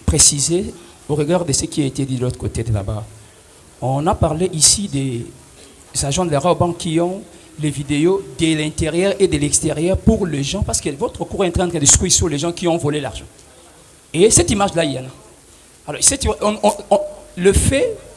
préciser au regard de ce qui a été dit de l'autre côté de là-bas. On a parlé ici des agents de la Raobank qui ont les vidéos de l'intérieur et de l'extérieur pour les gens, parce que votre cours est en train de discuter sur les gens qui ont volé l'argent. Et cette image-là, il y en a. Alors,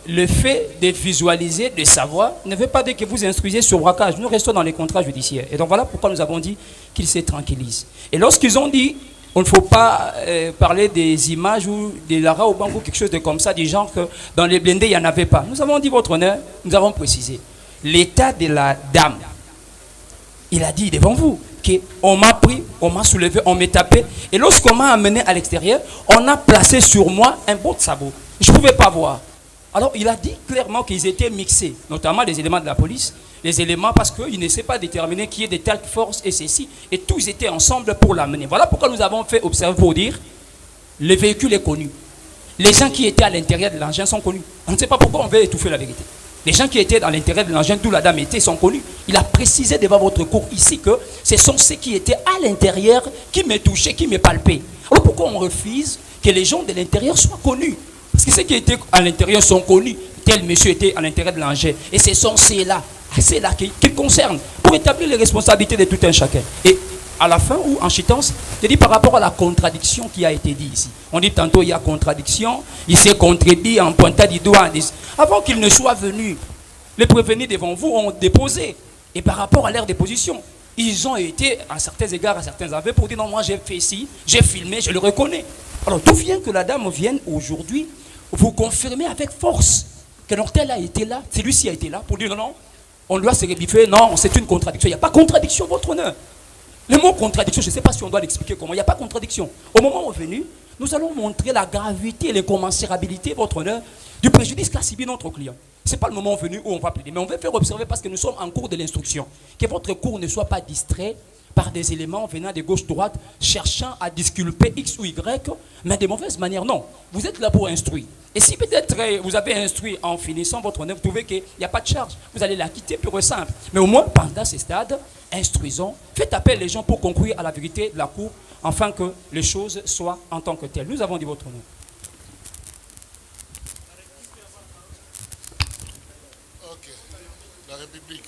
le fait de visualiser, de savoir, ne veut pas dire que vous instruisez sur braquage. Nous restons dans les contrats judiciaires. Et donc voilà pourquoi nous avons dit qu'ils se tranquillisent. Et lorsqu'ils ont dit, on ne faut pas parler des images ou de la Raobank ou quelque chose de comme ça, du genre que dans les blindés, il n'y en avait pas. Nous avons dit, votre honneur, nous avons précisé. L'état de la dame, il a dit devant vous qu'on m'a pris, on m'a soulevé, on m'a tapé. Et lorsqu'on m'a amené à l'extérieur, on a placé sur moi un bout de sabot. Je ne pouvais pas voir. Alors, il a dit clairement qu'ils étaient mixés, notamment les éléments de la police, les éléments parce qu'il ne sait pas déterminer qui est de telle force et ceci, et tous étaient ensemble pour l'amener. Voilà pourquoi nous avons fait observer pour dire, le véhicule est connu. Les gens qui étaient à l'intérieur de l'engin sont connus. On ne sait pas pourquoi on veut étouffer la vérité. Les gens qui étaient dans l'intérieur de l'engin, d'où la dame était, sont connus. Il a précisé devant votre cour ici que ce sont ceux qui étaient à l'intérieur qui me touchaient, qui me palpaient. Alors pourquoi on refuse que les gens de l'intérieur soient connus? Parce que ceux qui étaient à l'intérieur sont connus. Tel monsieur était à l'intérieur de l'engin. Et ce sont ceux-là qui concernent pour établir les responsabilités de tout un chacun. Et à la fin ou en chitance, je dis par rapport à la contradiction qui a été dit ici. On dit tantôt il y a contradiction, il s'est contredit en pointant du doigt. Avant qu'il ne soit venu, les prévenus devant vous ont déposé. Et par rapport à leur déposition, ils ont été à certains égards, à certains aveux pour dire non, moi j'ai fait ci, j'ai filmé, je le reconnais. Alors d'où vient que la dame vienne aujourd'hui vous confirmer avec force que l'hôtel a été là, celui-ci a été là pour dire non, non, on doit se rebiffer, non, c'est une contradiction. Il n'y a pas contradiction, votre honneur. Le mot contradiction, je ne sais pas si on doit l'expliquer comment, il n'y a pas contradiction. Au moment venu, nous allons montrer la gravité et l'incommensurabilité, votre honneur, du préjudice qu'a subi notre client. Ce n'est pas le moment venu où on va plaider, mais on veut faire observer parce que nous sommes en cours de l'instruction. Que votre cours ne soit pas distrait par des éléments venant de gauche-droite, cherchant à disculper X ou Y, mais de mauvaise manière. Non, vous êtes là pour instruire. Et si peut-être vous avez instruit en finissant votre honneur, vous trouvez qu'il n'y a pas de charge, vous allez la quitter pure et simple. Mais au moins, pendant ces stades, instruisons, faites appel les gens pour conclure à la vérité de la cour, afin que les choses soient en tant que telles. Nous avons dit votre honneur. Ok. La République.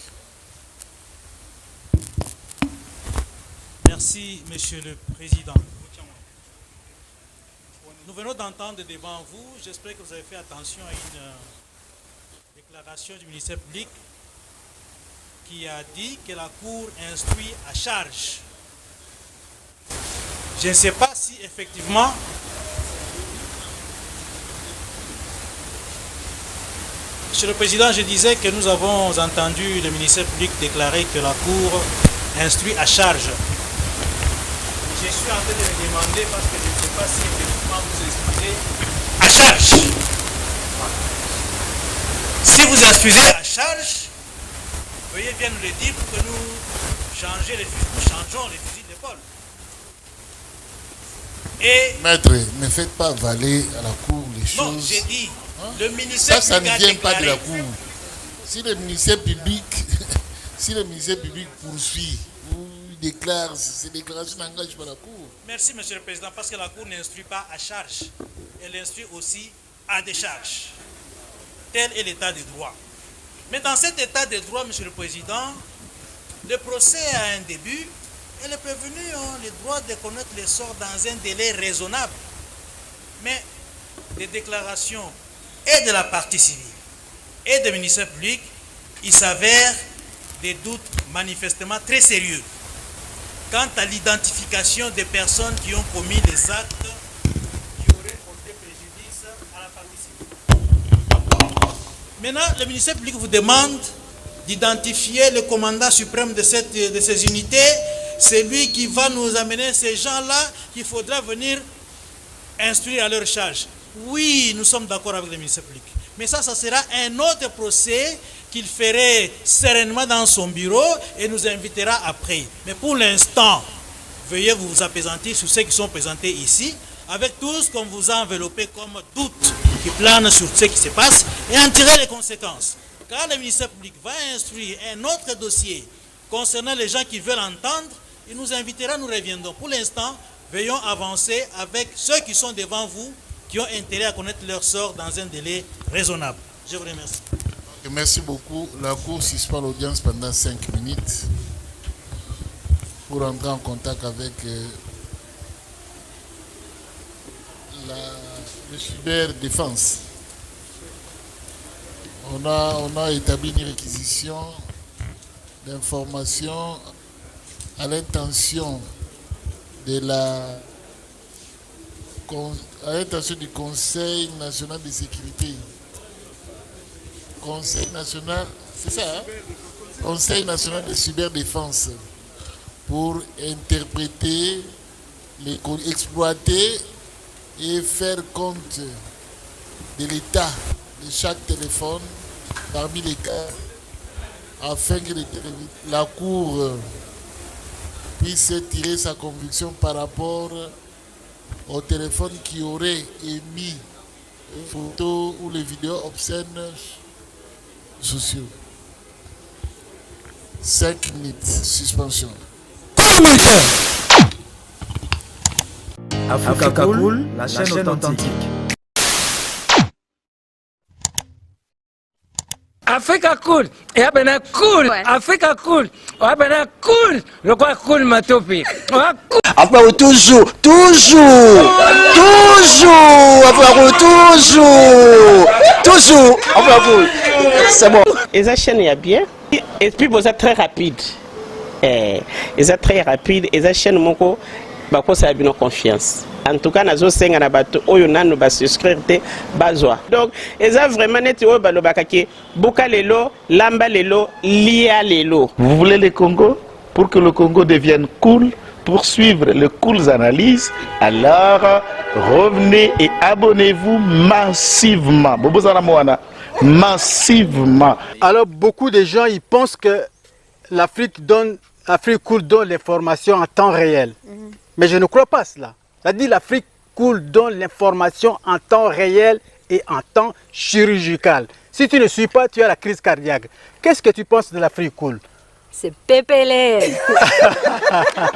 Merci, Monsieur le Président. Nous venons d'entendre devant vous, j'espère que vous avez fait attention à une déclaration du ministère public qui a dit que la Cour instruit à charge. Je ne sais pas si effectivement Monsieur le Président, je disais que nous avons entendu le ministère public déclarer que la Cour instruit à charge. Je suis en train de me demander parce que je ne sais pas si effectivement vous instruisez à charge. Si vous instruisez à charge, veuillez bien nous le dire pour que nous changeons les fusils d'épaule. Et Maître, ne faites pas avaler à la cour les choses. non, j'ai dit, le ministère Ça public ne a vient pas de déclaré. la cour. Si le ministère public, si le ministère public poursuit ou déclare, ces déclarations n'engagent pas la cour. Merci, Monsieur le Président, parce que la Cour n'instruit pas à charge. Elle instruit aussi à décharge. Tel est l'état de droit. Mais dans cet état de droit, Monsieur le Président, le procès a un début et les prévenus ont le droit de connaître les sorts dans un délai raisonnable. Mais des déclarations et de la partie civile et du ministère public, il s'avère des doutes manifestement très sérieux quant à l'identification des personnes qui ont commis les actes qui auraient porté préjudice à la partie civile. Maintenant, le ministère public vous demande d'identifier le commandant suprême de ces unités. C'est lui qui va nous amener ces gens-là qu'il faudra venir instruire à leur charge. Oui, nous sommes d'accord avec le ministère public. Mais ça sera un autre procès qu'il ferait sereinement dans son bureau et nous invitera après. Mais pour l'instant, veuillez vous apaisantir sur ceux qui sont présentés ici, avec tout ce qu'on vous a enveloppé comme doute qui plane sur ce qui se passe et en tirer les conséquences. Quand le ministère public va instruire un autre dossier concernant les gens qui veulent entendre, il nous invitera, nous reviendrons. Pour l'instant, veillons avancer avec ceux qui sont devant vous, qui ont intérêt à connaître leur sort dans un délai raisonnable. Je vous remercie. Merci beaucoup. La Cour suspend l'audience pendant 5 minutes pour entrer en contact avec le cyberdéfense. On a établi une réquisition d'informations à l'intention de à l'intention du Conseil national de sécurité. Conseil national, c'est ça, hein? Conseil national de cyberdéfense pour interpréter, exploiter et faire compte de l'état de chaque téléphone parmi les cas afin que la Cour puisse tirer sa conviction par rapport au téléphone qui aurait émis les photos ou les vidéos obscènes sociaux. 5 minutes, suspension. Africa Cool, la chaîne authentique. Africa Cool, et abena cool, Africa Cool, abena cool, le quoi cool matopi. Après toujours, c'est bon. Et ça chaîne est bien, et puis vous êtes très rapide. Et ça très rapide, et ça chaîne moko, bako ça a bien confiance. En tout cas, nazo senga na bato oyo nanu ba souscrire te bazwa. Donc, eza vraiment neti oyo balobakaki buka lelo, lamba lelo, lia lelo. Vous voulez le Congo? Pour que le Congo devienne cool, pour suivre les cool analyses, alors revenez et abonnez-vous massivement. Massivement. Alors beaucoup de gens ils pensent que l'Afrique cool donne l'information en temps réel. Mais je ne crois pas cela. C'est-à-dire l'Afrique cool donne l'information en temps réel et en temps chirurgical. Si tu ne suis pas, tu as la crise cardiaque. Qu'est-ce que tu penses de l'Afrique cool? C'est PPL.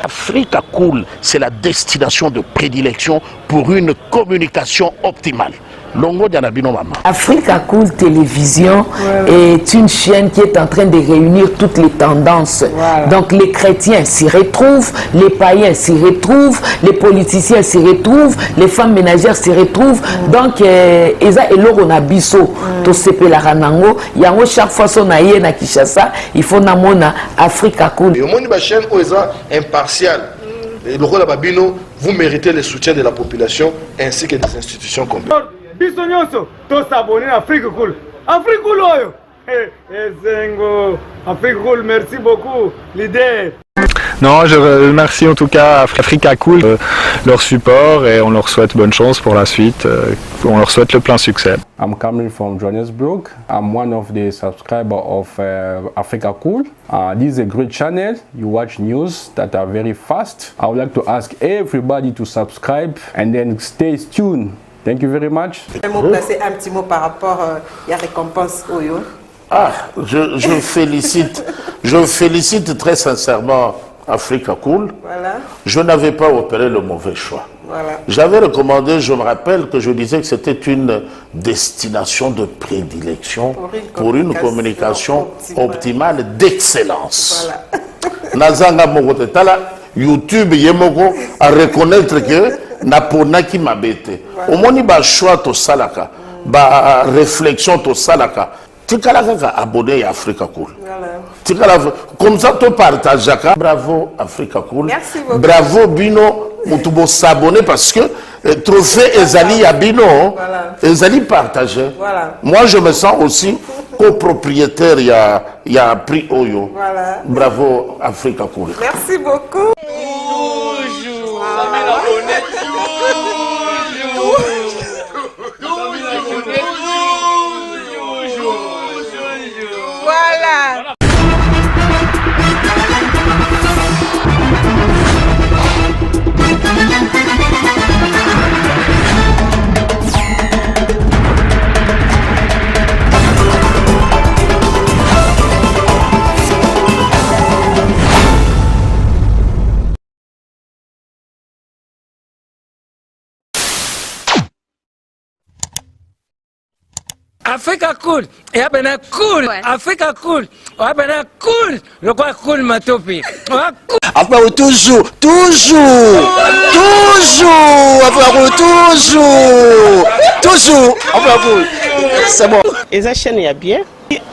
Africa Cool, c'est la destination de prédilection pour une communication optimale. Africa Cool Télévision est une chaîne qui est en train de réunir toutes les tendances. Donc les chrétiens s'y retrouvent, les païens s'y retrouvent, les politiciens s'y retrouvent, les femmes ménagères s'y retrouvent. Donc eza eloko na biso to sepela ranango yango chaque fois son aye na Kinshasa il faut namona Africa Cool. Et au monde de chaîne oza impartial. Le rôle de Babino, vous méritez le soutien de la population ainsi que des institutions complètes. Biso nyonso to s'abonner à Afrique Cool. Afrique Cool oyo. Zengo, Afrique Cool, merci beaucoup, leader. Non, je remercie en tout cas Africa Cool, leur support et on leur souhaite bonne chance pour la suite. On leur souhaite le plein succès. I'm coming from Johannesburg. I'm one of the subscribers of Africa Cool. This is a great channel. You watch news that are very fast. I would like to ask everybody to subscribe and then stay tuned. Thank you very much. Placer un petit mot par rapport à la récompense Oyo. Je félicite très sincèrement Africa Cool. Voilà. Je n'avais pas opéré le mauvais choix. Voilà. J'avais recommandé, je me rappelle que je disais que c'était une destination de prédilection pour une communication optimale d'excellence. Nazanga Mogote Tala, YouTube Yemoko a reconnaître que Naponaki Mabete. Au moni ba choix to salaka, ba réflexion to salaka. Tikalaka abonné à Africa Cool. Comme ça, tu partages. Bravo Africa Cool. Merci beaucoup. Bravo Bino. Mutubo s'abonner parce que trophée Ezali à Bino. Ezali partagé. Voilà. Moi, je me sens aussi copropriétaire. Il y a prix Oyo. Voilà. Bravo Africa Cool. Merci beaucoup. Voilà. Africa Cool, et abena cool, Africa Cool, abena cool, le quoi cool matopi. Après toujours, après toujours, après c'est bon. Et ça chaîne est bien,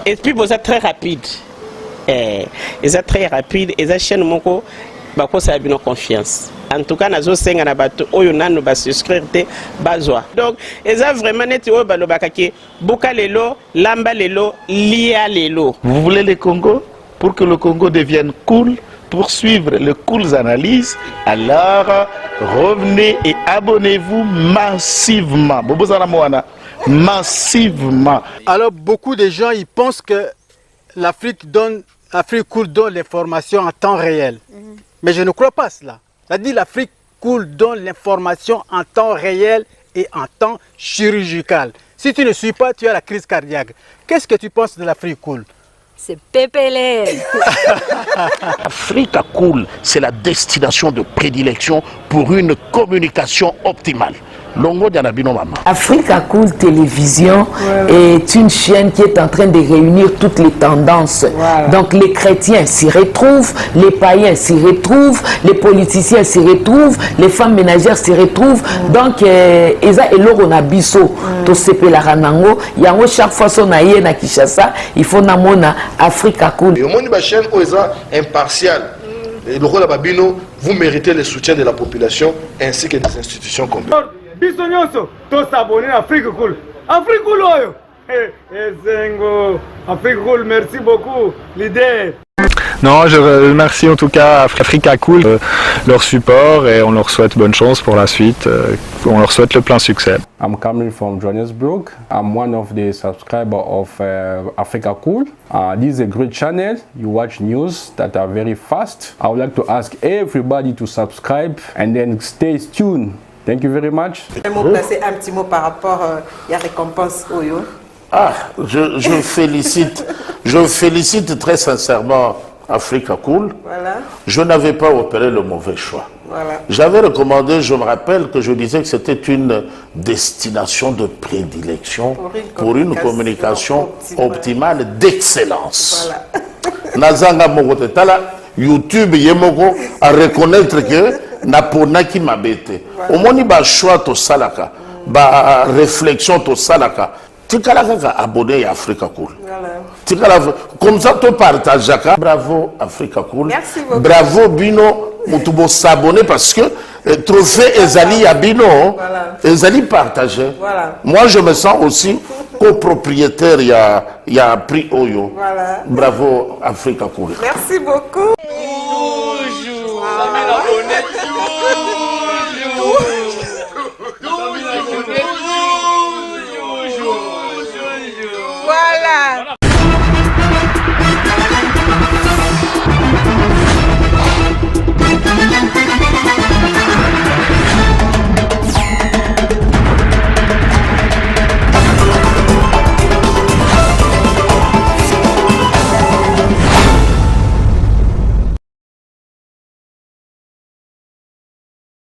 et puis vous êtes très rapide. Et ça très rapide, et ça chaîne moko, bah quoi ça a bien confiance. En tout cas, nazo senga na bato oyo nanu ba souscrire te bazwa. Donc, eza vraiment neti oyo balobaka ke boka lelo, lamba lelo, lia lelo. Vous voulez le Congo? Pour que le Congo devienne cool, pour suivre les cool analyses, alors revenez et abonnez-vous massivement. Bobozana Moana, massivement. Alors, beaucoup de gens ils pensent que l'Afrique Cool donne l'information en temps réel. Mais je ne crois pas cela. C'est-à-dire l'Afrique Cool donne l'information en temps réel et en temps chirurgical. Si tu ne suis pas, tu as la crise cardiaque. Qu'est-ce que tu penses de l'Afrique Cool? C'est PPLR. Africa Cool, c'est la destination de prédilection pour une communication optimale. Longo Dianabino Mama. Africa Cool Télévision est une chaîne qui est en train de réunir toutes les tendances. Donc les chrétiens s'y retrouvent, les païens s'y retrouvent, les politiciens s'y retrouvent, les femmes ménagères s'y retrouvent. Donc Eza et Lorona Bisso, to sepe la ranango, yango chaque fois son aïe na Kinshasa, il faut namona Africa Cool. Et au monde de la chaîne Oeza impartial. Et le rôle de Babino, vous méritez le soutien de la population ainsi que des institutions complètes. Biso nyonso to s'abonner à Africa Cool. Africa Cool oyo. Zengo. Africa Cool, merci beaucoup leader. Non, je remercie en tout cas Africa Cool, leur support et on leur souhaite bonne chance pour la suite. On leur souhaite le plein succès. I'm coming from Johannesburg. I'm one of the subscribers of Africa Cool. This is a great channel. You watch news that are very fast. I would like to ask everybody to subscribe and then stay tuned. Thank you very much. Placer un petit mot par rapport à la récompense Oyo. Je félicite très sincèrement Africa Cool. Voilà. Je n'avais pas opéré le mauvais choix. Voilà. J'avais recommandé, je me rappelle que je disais que c'était une destination de prédilection pour une communication optimale d'excellence. Nazanga Mogote Tala, YouTube Yemoko a reconnaître que Naponaki Mabete. Au moni ba choix to salaka, ba réflexion to salaka. Tikalaka abonné à Africa Cool. Comme ça, tu partages. Bravo Africa Cool. Merci beaucoup. Bravo Bino. Mutubo s'abonner parce que trophée Ezali à Bino. Ezali partagé. Moi, je me sens aussi copropriétaire. Il y a prix Oyo. Bravo Africa Cool. Merci beaucoup. Toujours. bonjour.